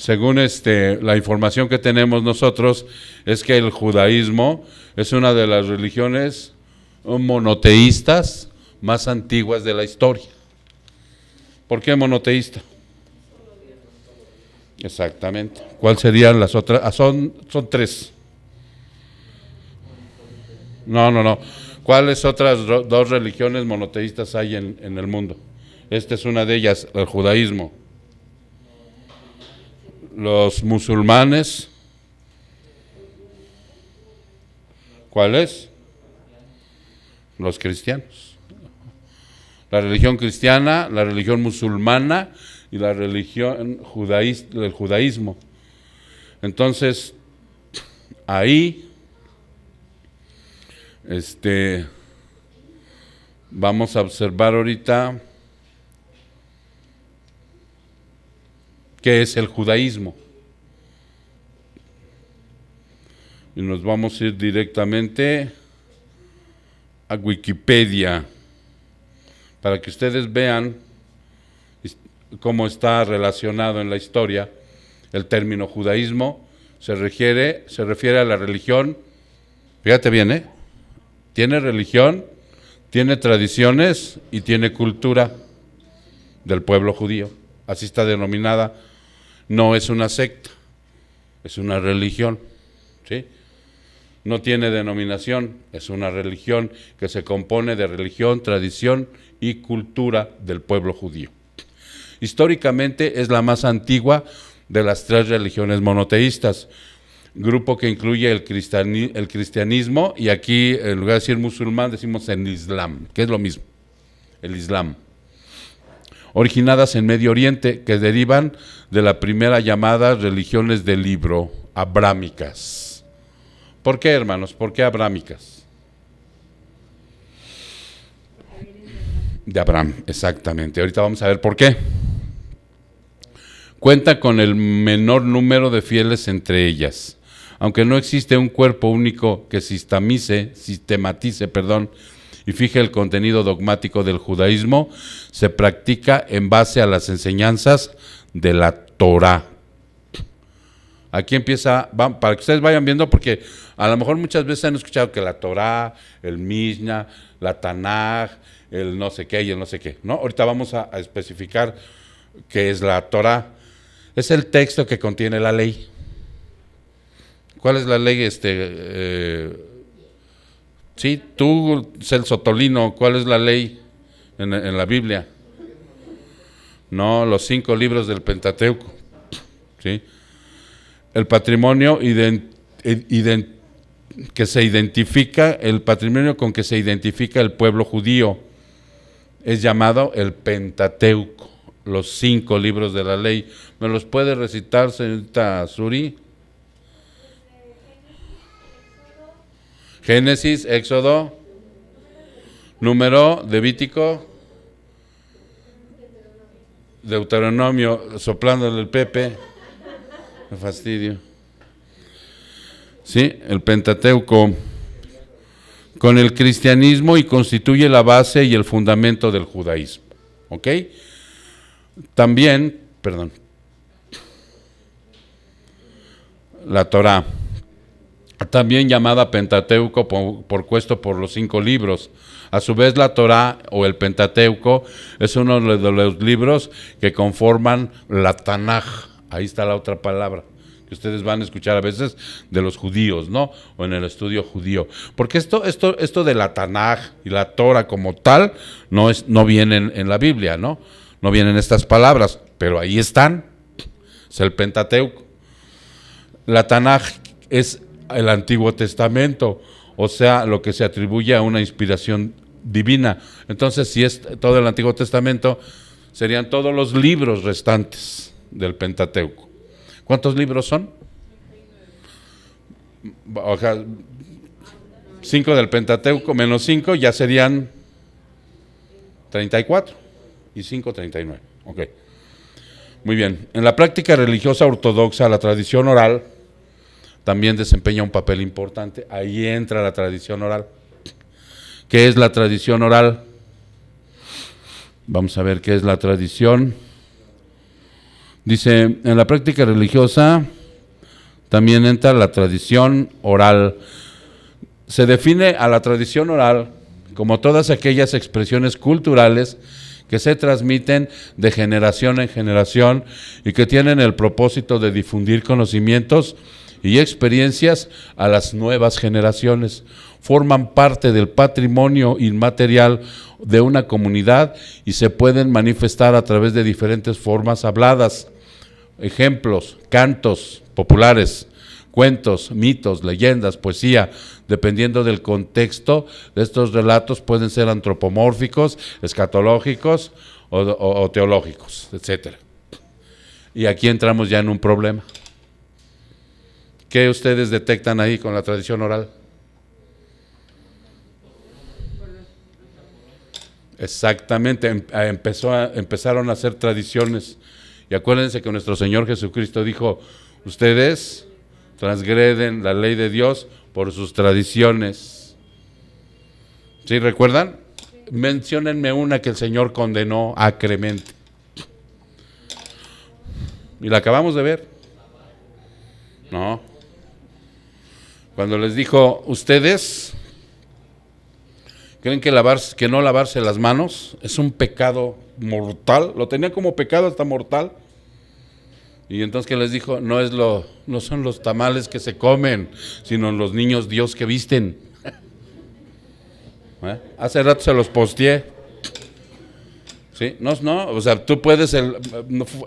la información que tenemos nosotros, es que el judaísmo es una de las religiones monoteístas más antiguas de la historia. ¿Por qué monoteísta? Exactamente. ¿Cuáles serían las otras? Son tres. No. ¿Cuáles otras dos religiones monoteístas hay en el mundo? Esta es una de ellas, el judaísmo. Los musulmanes. ¿Cuál es? Los cristianos. La religión cristiana, la religión musulmana y la religión judaísta, el judaísmo. Entonces, ahí vamos a observar ahorita qué es el judaísmo. Y nos vamos a ir directamente a Wikipedia para que ustedes vean cómo está relacionado en la historia. El término judaísmo se refiere a la religión, fíjate bien, tiene religión, tiene tradiciones y tiene cultura del pueblo judío. Así está denominada. No es una secta, es una religión, ¿sí? No tiene denominación, es una religión que se compone de religión, tradición y cultura del pueblo judío. Históricamente es la más antigua de las tres religiones monoteístas, grupo que incluye el cristianismo, y aquí en lugar de decir musulmán decimos el islam, que es lo mismo, el islam. Originadas en Medio Oriente, que derivan de la primera llamada religiones del libro, abrámicas. ¿Por qué, hermanos? ¿Por qué abrámicas? De Abraham, exactamente. Ahorita vamos a ver por qué. Cuenta con el menor número de fieles entre ellas. Aunque no existe un cuerpo único que sistematice, y fije el contenido dogmático del judaísmo, se practica en base a las enseñanzas de la Torá. Aquí empieza, para que ustedes vayan viendo, porque a lo mejor muchas veces han escuchado que la Torá, el Mishnah, la Tanaj, el no sé qué y el no sé qué, ¿no? Ahorita vamos a especificar qué es la Torá. Es el texto que contiene la ley. ¿Cuál es la ley? Sí, tú, Celso Tolino, ¿cuál es la ley en la Biblia? No, los 5 libros del Pentateuco, ¿sí? El patrimonio que se identifica, el patrimonio con que se identifica el pueblo judío es llamado el Pentateuco, los 5 libros de la ley. ¿Me los puede recitar, señorita Suri? Génesis, Éxodo, Número, Levítico, Deuteronomio, soplándole el Pepe, me fastidio. Sí, el Pentateuco, con el cristianismo, y constituye la base y el fundamento del judaísmo. ¿Ok? También, la Torá, también llamada Pentateuco, compuesto por los 5 libros. A su vez, la Torá o el Pentateuco es uno de los libros que conforman la Tanaj. Ahí está la otra palabra que ustedes van a escuchar a veces de los judíos, ¿no? O en el estudio judío. Porque esto de la Tanaj y la Torá como tal no vienen en la Biblia, ¿no? No vienen estas palabras, pero ahí están. Es el Pentateuco. La Tanaj es el Antiguo Testamento, o sea, lo que se atribuye a una inspiración divina. Entonces, si es todo el Antiguo Testamento, serían todos los libros restantes del Pentateuco. ¿Cuántos libros son? O sea, 5 del Pentateuco menos 5 ya serían 34 y 5, 39. Ok. Muy bien. En la práctica religiosa ortodoxa, la tradición oral también desempeña un papel importante. Ahí entra la tradición oral. ¿Qué es la tradición oral? Vamos a ver qué es la tradición. Dice, en la práctica religiosa también entra la tradición oral. Se define a la tradición oral como todas aquellas expresiones culturales que se transmiten de generación en generación y que tienen el propósito de difundir conocimientos y experiencias a las nuevas generaciones. Forman parte del patrimonio inmaterial de una comunidad y se pueden manifestar a través de diferentes formas habladas. Ejemplos: cantos populares, cuentos, mitos, leyendas, poesía. Dependiendo del contexto de estos relatos, pueden ser antropomórficos, escatológicos o teológicos, etc. Y aquí entramos ya en un problema. ¿Qué ustedes detectan ahí con la tradición oral? Exactamente, empezaron a hacer tradiciones. Y acuérdense que nuestro Señor Jesucristo dijo, ustedes transgreden la ley de Dios por sus tradiciones. ¿Sí recuerdan? Menciónenme una que el Señor condenó acremente. Y la acabamos de ver. No. Cuando les dijo, ustedes creen que no lavarse las manos es un pecado mortal, lo tenía como pecado hasta mortal. Y entonces que les dijo, no son los tamales que se comen, sino los niños Dios que visten. Hace rato se los posteé. ¿Sí? No, o sea, tú puedes,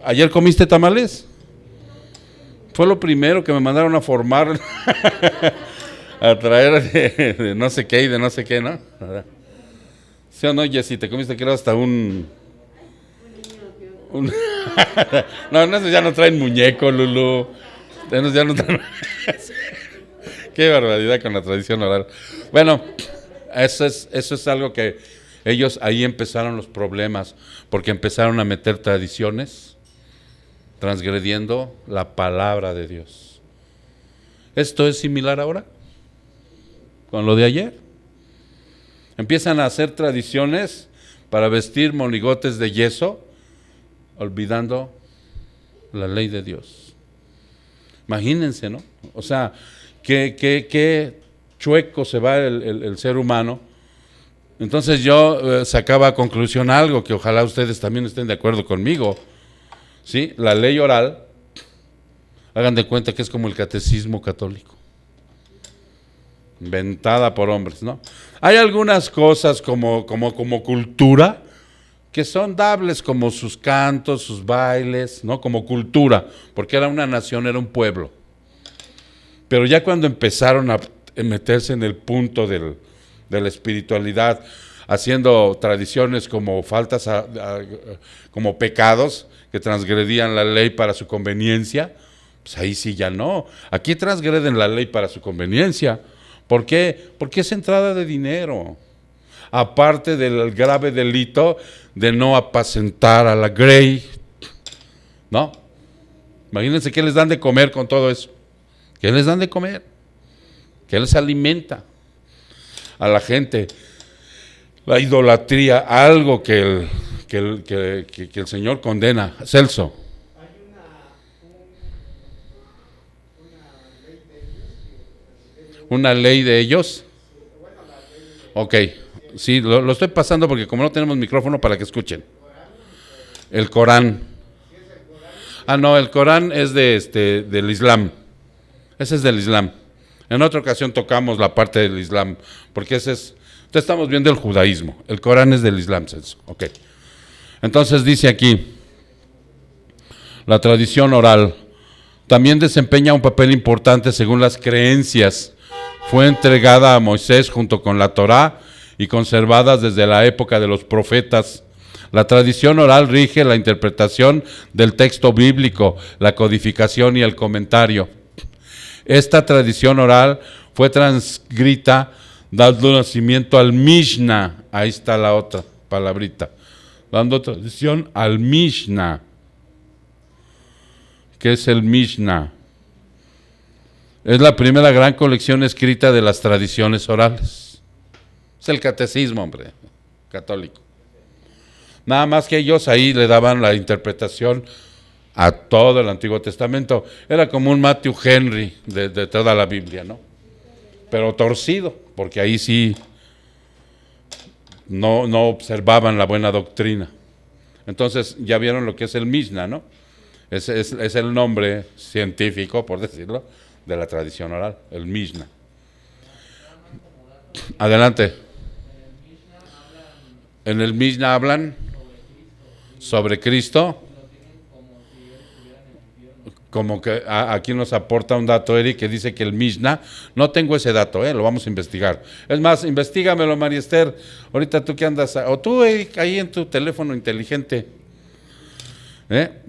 ¿ayer comiste tamales? Fue lo primero que me mandaron a formar, a traer de no sé qué y de no sé qué, ¿no? ¿Sí o no, Jessy? Te comiste, creo, hasta un no, esos ya no traen muñeco, Lulu. Esos ya no traen... Qué barbaridad con la tradición oral. Bueno, eso es algo que ellos ahí empezaron los problemas, porque empezaron a meter tradiciones transgrediendo la palabra de Dios. Esto es similar ahora con lo de ayer. Empiezan a hacer tradiciones para vestir monigotes de yeso, olvidando la ley de Dios. Imagínense, ¿no? O sea, qué chueco se va el ser humano. Entonces yo sacaba a conclusión algo que ojalá ustedes también estén de acuerdo conmigo. ¿Sí? La ley oral, hagan de cuenta que es como el catecismo católico, inventada por hombres, ¿no? Hay algunas cosas como cultura que son dables, como sus cantos, sus bailes, ¿no? Como cultura, porque era una nación, era un pueblo. Pero ya cuando empezaron a meterse en el punto de la espiritualidad, haciendo tradiciones como faltas, como pecados que transgredían la ley para su conveniencia, pues ahí sí ya no. Aquí transgreden la ley para su conveniencia. ¿Por qué? Porque es entrada de dinero. Aparte del grave delito de no apacentar a la grey, ¿no? Imagínense qué les dan de comer con todo eso. ¿Qué les dan de comer? ¿Qué les alimenta a la gente? La idolatría, algo que el Señor condena. Celso. ¿Una ley de ellos? Ok. Sí, lo estoy pasando porque como no tenemos micrófono para que escuchen. El Corán. Ah, no, el Corán es del Islam. Ese es del Islam. En otra ocasión tocamos la parte del Islam, porque entonces estamos viendo el judaísmo. El Corán es del Islam, Celso. Ok. Entonces dice aquí, la tradición oral también desempeña un papel importante según las creencias fue entregada a Moisés junto con la Torá y conservadas desde la época de los profetas. La tradición oral rige la interpretación del texto bíblico, la codificación y el comentario. Esta tradición oral fue transcrita dando nacimiento al Mishnah. Ahí está la otra palabrita. Dando tradición al Mishnah. ¿Qué es el Mishnah? Es la primera gran colección escrita de las tradiciones orales. Es el catecismo, hombre, católico. Nada más que ellos ahí le daban la interpretación a todo el Antiguo Testamento. Era como un Matthew Henry de toda la Biblia, ¿no? Pero torcido, porque ahí sí no observaban la buena doctrina. Entonces ya vieron lo que es el Mishnah, ¿no? Es el nombre científico, por decirlo, de la tradición oral, el Mishnah. Adelante. En el Mishnah hablan sobre Cristo, como que aquí nos aporta un dato Eric que dice que el Mishnah, no tengo ese dato, lo vamos a investigar. Es más, investígamelo, María Esther, ahorita tú que andas, o tú Eric, ahí en tu teléfono inteligente,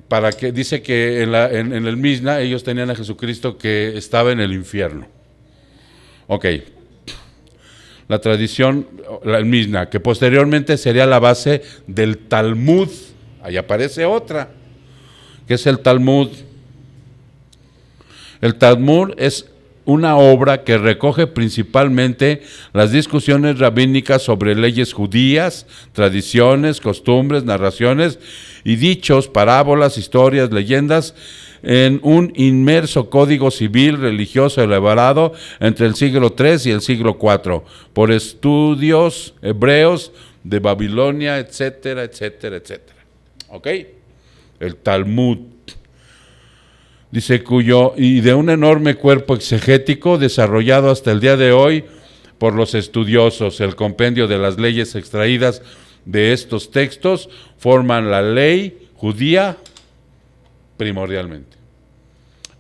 para que dice que en el Mishnah ellos tenían a Jesucristo que estaba en el infierno. Ok. La tradición, el Mishnah, que posteriormente sería la base del Talmud. Ahí aparece otra, que es el Talmud. El Talmud es una obra que recoge principalmente las discusiones rabínicas sobre leyes judías, tradiciones, costumbres, narraciones y dichos, parábolas, historias, leyendas, en un inmerso código civil religioso elaborado entre el siglo III y el siglo IV por estudios hebreos de Babilonia, etcétera, etcétera, etcétera. ¿Ok? El Talmud. Dice y de un enorme cuerpo exegético desarrollado hasta el día de hoy por los estudiosos. El compendio de las leyes extraídas de estos textos forman la ley judía primordialmente.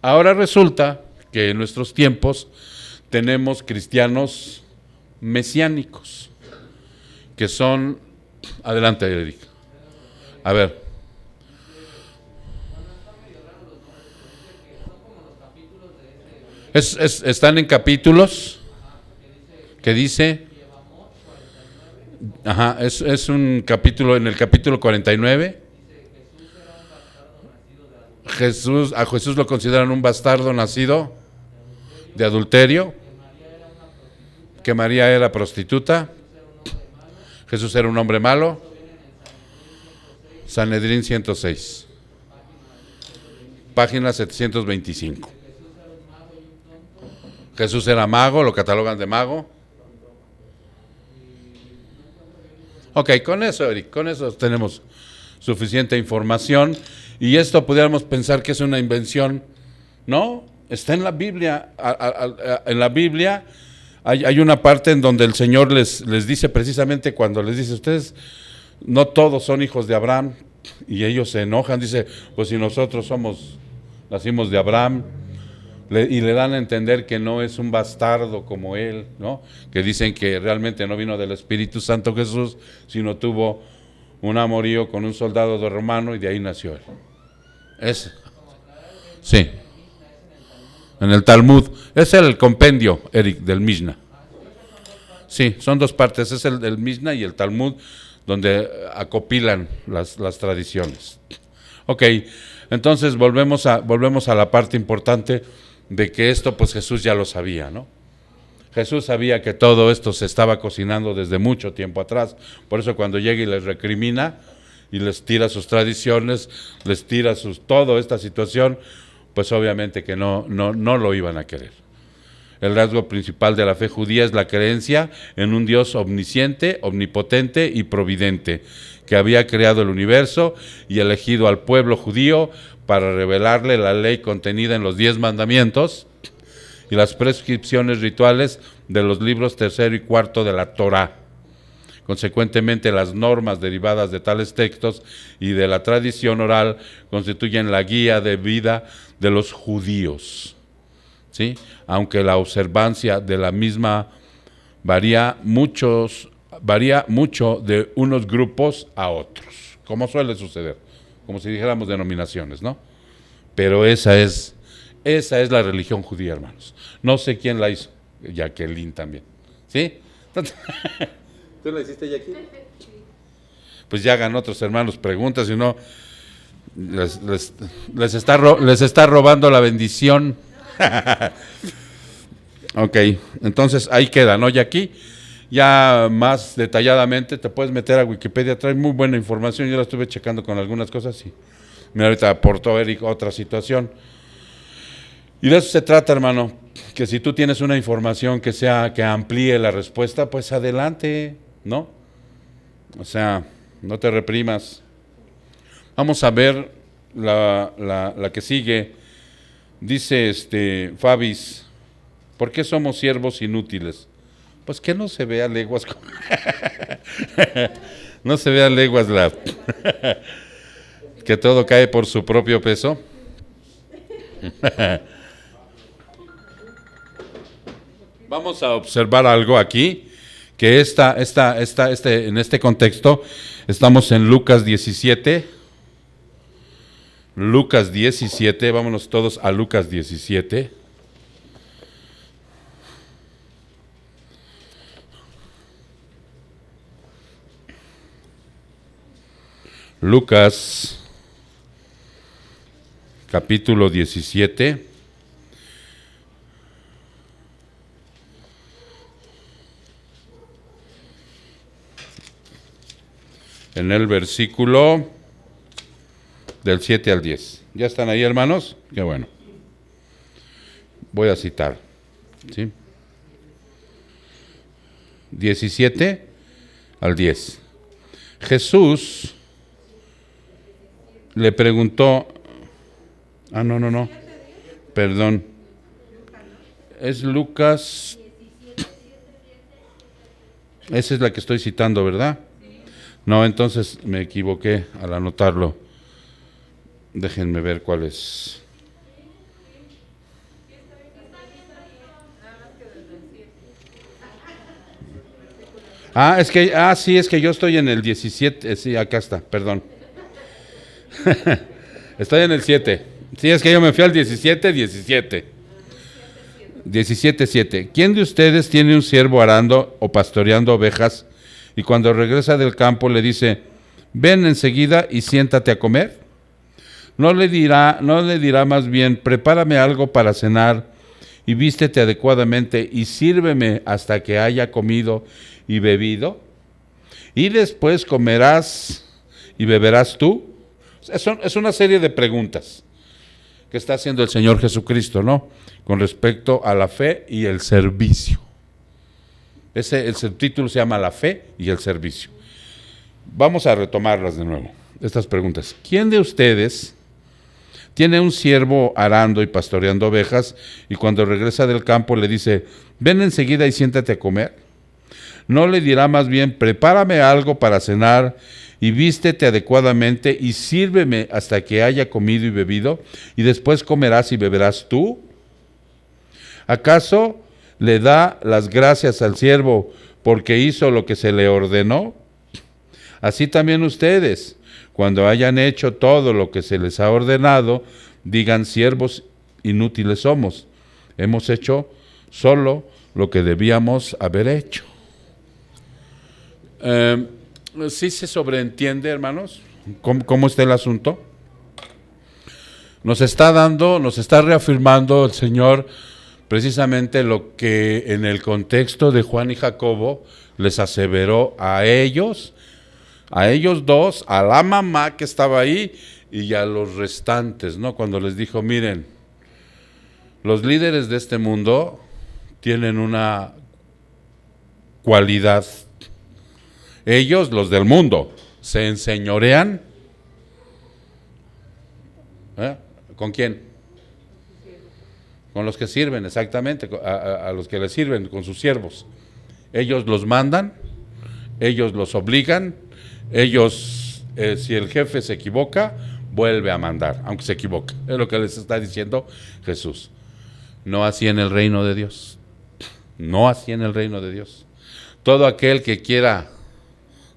Ahora resulta que en nuestros tiempos tenemos cristianos mesiánicos, que son... Adelante, Eric. A ver. Están en capítulos que dice, es un capítulo, en el capítulo 49, a Jesús lo consideran un bastardo nacido de adulterio, que María era prostituta, Jesús era un hombre malo, Sanedrín 106, página 725. Jesús era mago, lo catalogan de mago. Ok, con eso, Eric, con eso tenemos suficiente información. Y esto pudiéramos pensar que es una invención. No, está en la Biblia. En la Biblia hay una parte en donde el Señor les dice precisamente cuando les dice, ustedes no todos son hijos de Abraham. Y ellos se enojan, dice, pues si nosotros nacimos de Abraham. Y le dan a entender que no es un bastardo como él, ¿no? Que dicen que realmente no vino del Espíritu Santo Jesús, sino tuvo un amorío con un soldado romano y de ahí nació él. Sí. En el Talmud. Es el compendio, Eric, del Mishnah. Sí, son dos partes. Es el Mishnah y el Talmud, donde acopilan las tradiciones. Ok, entonces volvemos a la parte importante de que esto pues Jesús ya lo sabía, ¿no? Jesús sabía que todo esto se estaba cocinando desde mucho tiempo atrás, por eso cuando llega y les recrimina y les tira sus tradiciones, les tira toda esta situación, pues obviamente que no lo iban a querer. El rasgo principal de la fe judía es la creencia en un Dios omnisciente, omnipotente y providente, que había creado el universo y elegido al pueblo judío para revelarle la ley contenida en los 10 mandamientos y las prescripciones rituales de los libros 3 y 4 de la Torá. Consecuentemente, las normas derivadas de tales textos y de la tradición oral constituyen la guía de vida de los judíos. ¿sí? Aunque la observancia de la misma varía mucho de unos grupos a otros, como suele suceder, como si dijéramos denominaciones, ¿no? Pero esa es la religión judía, hermanos. No sé quién la hizo, Jacqueline también, ¿sí? ¿Tú la hiciste, Jacqueline? Pues ya hagan otros hermanos preguntas, si no les está robando la bendición. Ok, entonces ahí queda, ¿no? Y aquí ya más detalladamente te puedes meter a Wikipedia, trae muy buena información. Yo la estuve checando con algunas cosas y mira, ahorita aportó Eric otra situación. Y de eso se trata, hermano, que si tú tienes una información que amplíe la respuesta, pues adelante, ¿no? O sea, no te reprimas. Vamos a ver la que sigue. Dice Fabis, ¿por qué somos siervos inútiles? Pues que no se vea leguas. No se vea leguas que todo cae por su propio peso. Vamos a observar algo aquí, que en este contexto estamos en Lucas 17. Lucas 17, vámonos todos a Lucas 17. Lucas, capítulo 17. En el versículo del 7 al 10. ¿Ya están ahí, hermanos? Qué bueno. Voy a citar, ¿sí? 17 al 10. Jesús le preguntó, no, perdón, es Lucas, esa es la que estoy citando, ¿verdad? No, entonces me equivoqué al anotarlo. Déjenme ver cuál es. Sí, es que yo estoy en el 17, sí, acá está, perdón. Estoy en el 7. Sí, es que yo me fui al 17. 17:7. ¿Quién de ustedes tiene un siervo arando o pastoreando ovejas y cuando regresa del campo le dice, ven enseguida y siéntate a comer? ¿No le dirá más bien, prepárame algo para cenar y vístete adecuadamente y sírveme hasta que haya comido y bebido? Y después comerás y beberás tú. Es una serie de preguntas que está haciendo el Señor Jesucristo, ¿no? Con respecto a la fe y el servicio. El subtítulo se llama La fe y el servicio. Vamos a retomarlas de nuevo, estas preguntas. ¿Quién de ustedes tiene un siervo arando y pastoreando ovejas y cuando regresa del campo le dice, ven enseguida y siéntate a comer? ¿No le dirá más bien, prepárame algo para cenar y vístete adecuadamente y sírveme hasta que haya comido y bebido y después comerás y beberás tú? ¿Acaso le da las gracias al siervo porque hizo lo que se le ordenó? Así también ustedes, cuando hayan hecho todo lo que se les ha ordenado, digan, siervos inútiles somos. Hemos hecho solo lo que debíamos haber hecho. ¿Sí se sobreentiende, hermanos? ¿Cómo está el asunto? Nos está reafirmando el Señor precisamente lo que en el contexto de Juan y Jacobo les aseveró a ellos dos, a la mamá que estaba ahí y a los restantes, ¿no? Cuando les dijo, miren, los líderes de este mundo tienen una cualidad. Ellos, los del mundo, se enseñorean. ¿Con quién? Con los que sirven, exactamente, a los que les sirven, con sus siervos. Ellos los mandan, ellos los obligan, ellos, si el jefe se equivoca, vuelve a mandar, aunque se equivoque. Es lo que les está diciendo Jesús. No así en el reino de Dios. No así en el reino de Dios. Todo aquel que quiera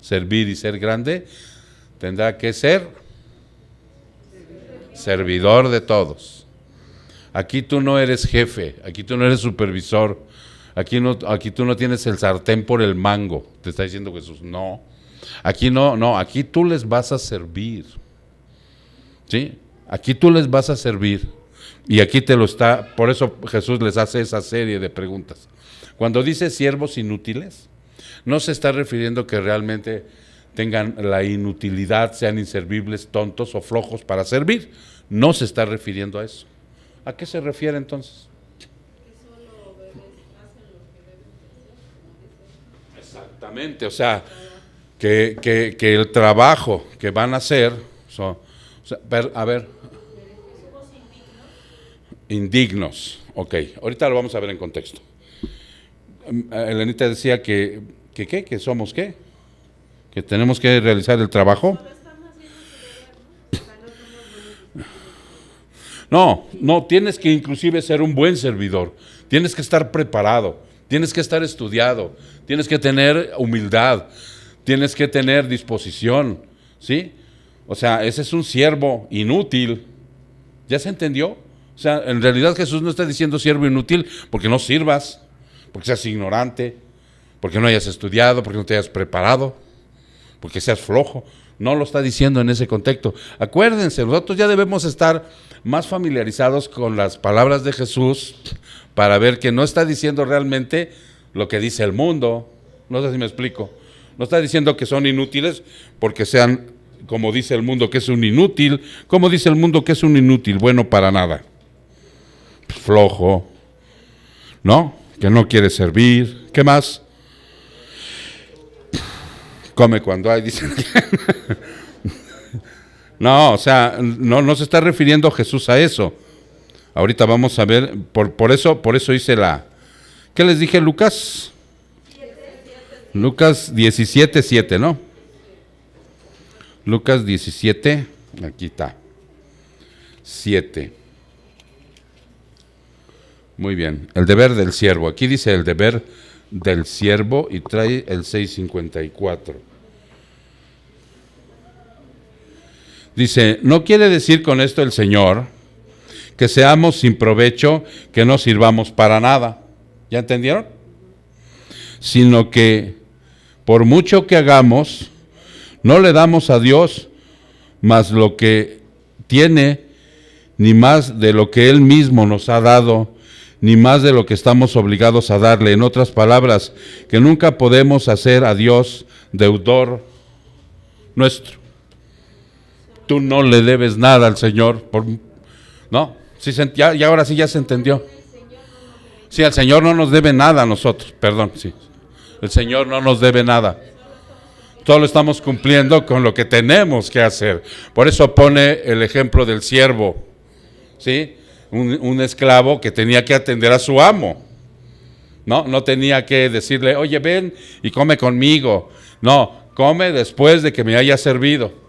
servir y ser grande, tendrá que ser servidor de todos. Aquí tú no eres jefe, aquí tú no eres supervisor, aquí tú no tienes el sartén por el mango, te está diciendo Jesús. No, aquí no, aquí tú les vas a servir. ¿Sí? Aquí tú les vas a servir. Y aquí te lo está, por eso Jesús les hace esa serie de preguntas. Cuando dice siervos inútiles, no se está refiriendo que realmente tengan la inutilidad, sean inservibles, tontos o flojos para servir. No se está refiriendo a eso. ¿A qué se refiere entonces? Exactamente, o sea, que el trabajo que van a hacer, a ver, indignos, ok, ahorita lo vamos a ver en contexto. Elenita decía que somos qué, que tenemos que realizar el trabajo. No, tienes que inclusive ser un buen servidor, tienes que estar preparado, tienes que estar estudiado, tienes que tener humildad, tienes que tener disposición, ¿sí? O sea, ese es un siervo inútil, ¿ya se entendió? O sea, en realidad Jesús no está diciendo siervo inútil porque no sirvas, porque seas ignorante, porque no hayas estudiado, porque no te hayas preparado, porque seas flojo. No lo está diciendo en ese contexto. Acuérdense, nosotros ya debemos estar más familiarizados con las palabras de Jesús para ver que no está diciendo realmente lo que dice el mundo. No sé si me explico. No está diciendo que son inútiles porque sean, como dice el mundo, que es un inútil. ¿Cómo dice el mundo que es un inútil? Bueno, para nada. Flojo, ¿no? Que no quiere servir. ¿Qué más? Come cuando hay, dicen. No, o sea, no se está refiriendo Jesús a eso. Ahorita vamos a ver, por eso hice ¿qué les dije, Lucas? Lucas 17:7, ¿no? Lucas 17, aquí está, 7. Muy bien, el deber del siervo. Aquí dice el deber del siervo y trae el 6:54. Dice, no quiere decir con esto el Señor que seamos sin provecho, que no sirvamos para nada. ¿Ya entendieron? Sino que por mucho que hagamos, no le damos a Dios más lo que tiene, ni más de lo que Él mismo nos ha dado, ni más de lo que estamos obligados a darle. En otras palabras, que nunca podemos hacer a Dios deudor nuestro. Tú no le debes nada al Señor, ¿no? Sí, y ahora sí ya se entendió. Sí, el Señor no nos debe nada a nosotros, perdón, sí. El Señor no nos debe nada. Todo lo estamos cumpliendo con lo que tenemos que hacer. Por eso pone el ejemplo del siervo, ¿sí? Un esclavo que tenía que atender a su amo. No tenía que decirle, oye, ven y come conmigo. No, come después de que me haya servido.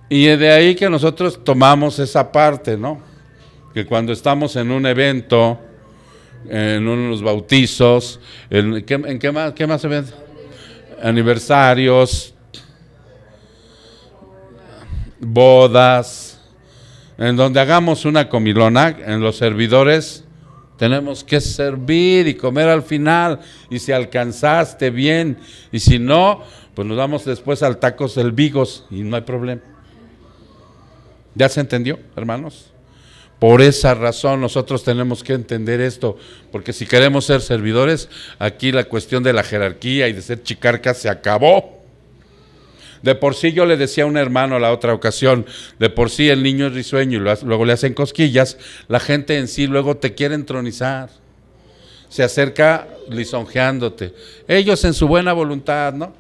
Y de ahí que nosotros tomamos esa parte, ¿no? Que cuando estamos en un evento, en unos bautizos, ¿en qué más eventos? Aniversarios, bodas, en donde hagamos una comilona, en los servidores tenemos que servir y comer al final, y si alcanzaste bien, y si no, pues nos vamos después al Tacos del Vigos y no hay problema. ¿Ya se entendió, hermanos? Por esa razón nosotros tenemos que entender esto, porque si queremos ser servidores, aquí la cuestión de la jerarquía y de ser chicarcas se acabó. De por sí yo le decía a un hermano la otra ocasión, de por sí el niño es risueño y luego le hacen cosquillas, la gente en sí luego te quiere entronizar, se acerca lisonjeándote, ellos en su buena voluntad, ¿no?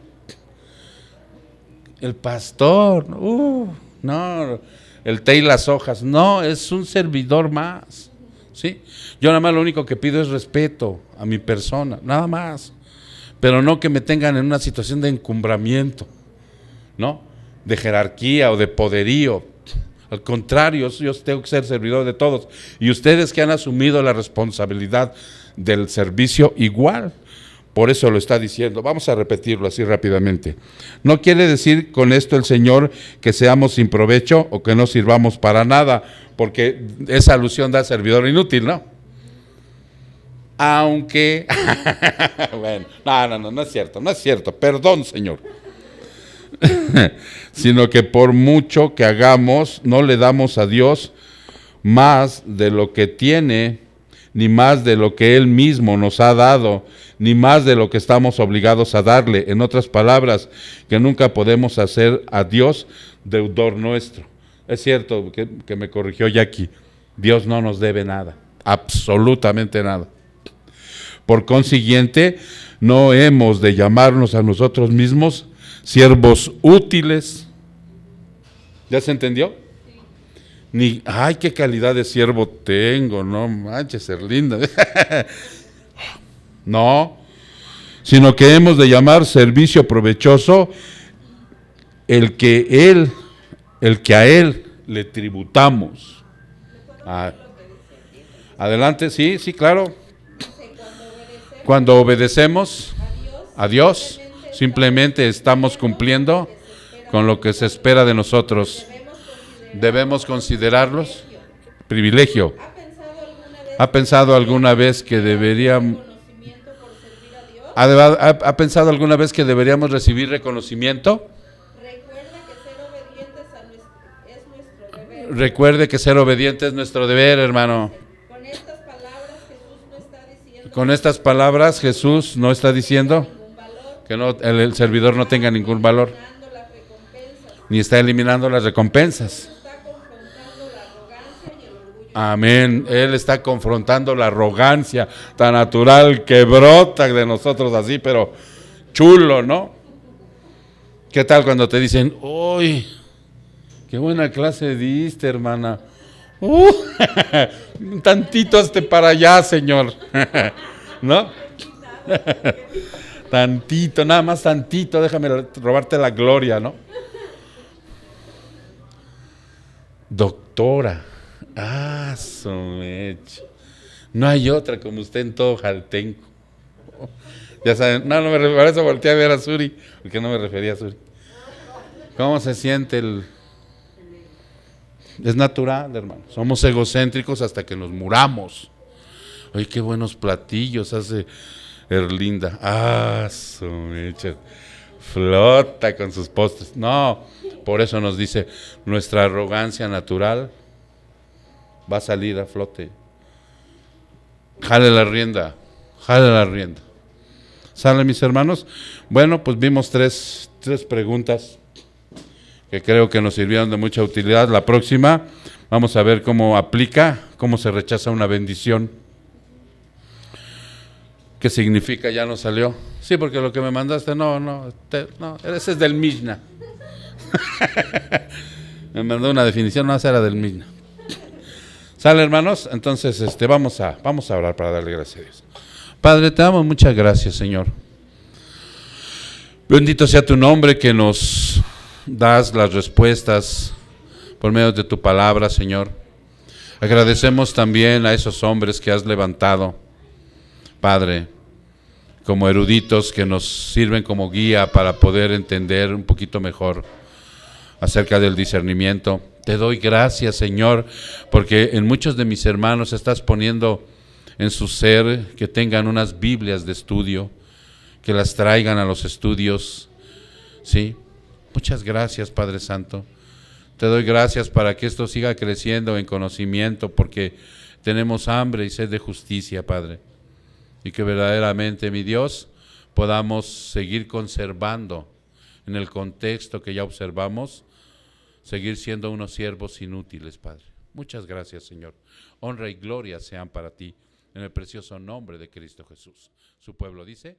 El pastor, no, el té y las hojas, no, es un servidor más, ¿sí? Yo nada más lo único que pido es respeto a mi persona, nada más, pero no que me tengan en una situación de encumbramiento, ¿no? De jerarquía o de poderío. Al contrario, yo tengo que ser servidor de todos. Y ustedes que han asumido la responsabilidad del servicio, igual. Por eso lo está diciendo. Vamos a repetirlo así rápidamente. No quiere decir con esto el Señor que seamos sin provecho o que no sirvamos para nada, porque esa alusión da servidor inútil, ¿no? Aunque, bueno, no es cierto, perdón, Señor. Sino que por mucho que hagamos, no le damos a Dios más de lo que tiene, ni más de lo que Él mismo nos ha dado, ni más de lo que estamos obligados a darle. En otras palabras, que nunca podemos hacer a Dios deudor nuestro. Es cierto que me corrigió Jackie, Dios no nos debe nada, absolutamente nada. Por consiguiente, no hemos de llamarnos a nosotros mismos siervos útiles. ¿Ya se entendió? Ni, ay, qué calidad de siervo tengo, no manches, ser linda. No, sino que hemos de llamar servicio provechoso el que a Él le tributamos. Adelante, sí, claro. Cuando obedecemos a Dios, simplemente estamos cumpliendo con lo que se espera de nosotros. Debemos considerarlos privilegio. ¿Ha pensado alguna vez que deberíamos recibir reconocimiento? Recuerde que ser obediente es nuestro deber, hermano. Con estas palabras Jesús no está diciendo que el servidor no tenga ningún valor, ni está eliminando las recompensas. Amén. Él está confrontando la arrogancia tan natural que brota de nosotros así, pero chulo, ¿no? ¿Qué tal cuando te dicen, uy, qué buena clase diste, hermana? Un tantito hazte para allá, Señor. ¿No? Tantito, nada más tantito, déjame robarte la gloria, ¿no? Doctora. Su mecha. No hay otra como usted en todo Jaltenco. Ya saben, no me refiero, por eso volteé a ver a Suri, porque no me refería a Suri. ¿Cómo se siente Es natural, hermano. Somos egocéntricos hasta que nos muramos. Ay, qué buenos platillos hace Erlinda. Su mecha. Flota con sus postres. No, por eso nos dice, nuestra arrogancia natural va a salir a flote. Jale la rienda. ¿Sale, mis hermanos? Bueno, pues vimos tres preguntas que creo que nos sirvieron de mucha utilidad. La próxima vamos a ver cómo aplica, cómo se rechaza una bendición. ¿Qué significa? Ya no salió. Sí, porque lo que me mandaste, no, ese es del Mishnah. Me mandó una definición, no, esa era del Mishnah. ¿Sale, hermanos? Entonces, vamos a orar para darle gracias a Dios. Padre, te damos muchas gracias, Señor. Bendito sea tu nombre, que nos das las respuestas por medio de tu palabra, Señor. Agradecemos también a esos hombres que has levantado, Padre, como eruditos que nos sirven como guía para poder entender un poquito mejor acerca del discernimiento. Te doy gracias, Señor, porque en muchos de mis hermanos estás poniendo en su ser que tengan unas Biblias de estudio, que las traigan a los estudios, ¿sí? Muchas gracias, Padre Santo. Te doy gracias para que esto siga creciendo en conocimiento, porque tenemos hambre y sed de justicia, Padre. Y que verdaderamente, mi Dios, podamos seguir conservando en el contexto que ya observamos, seguir siendo unos siervos inútiles, Padre. Muchas gracias, Señor. Honra y gloria sean para ti, en el precioso nombre de Cristo Jesús. Su pueblo dice...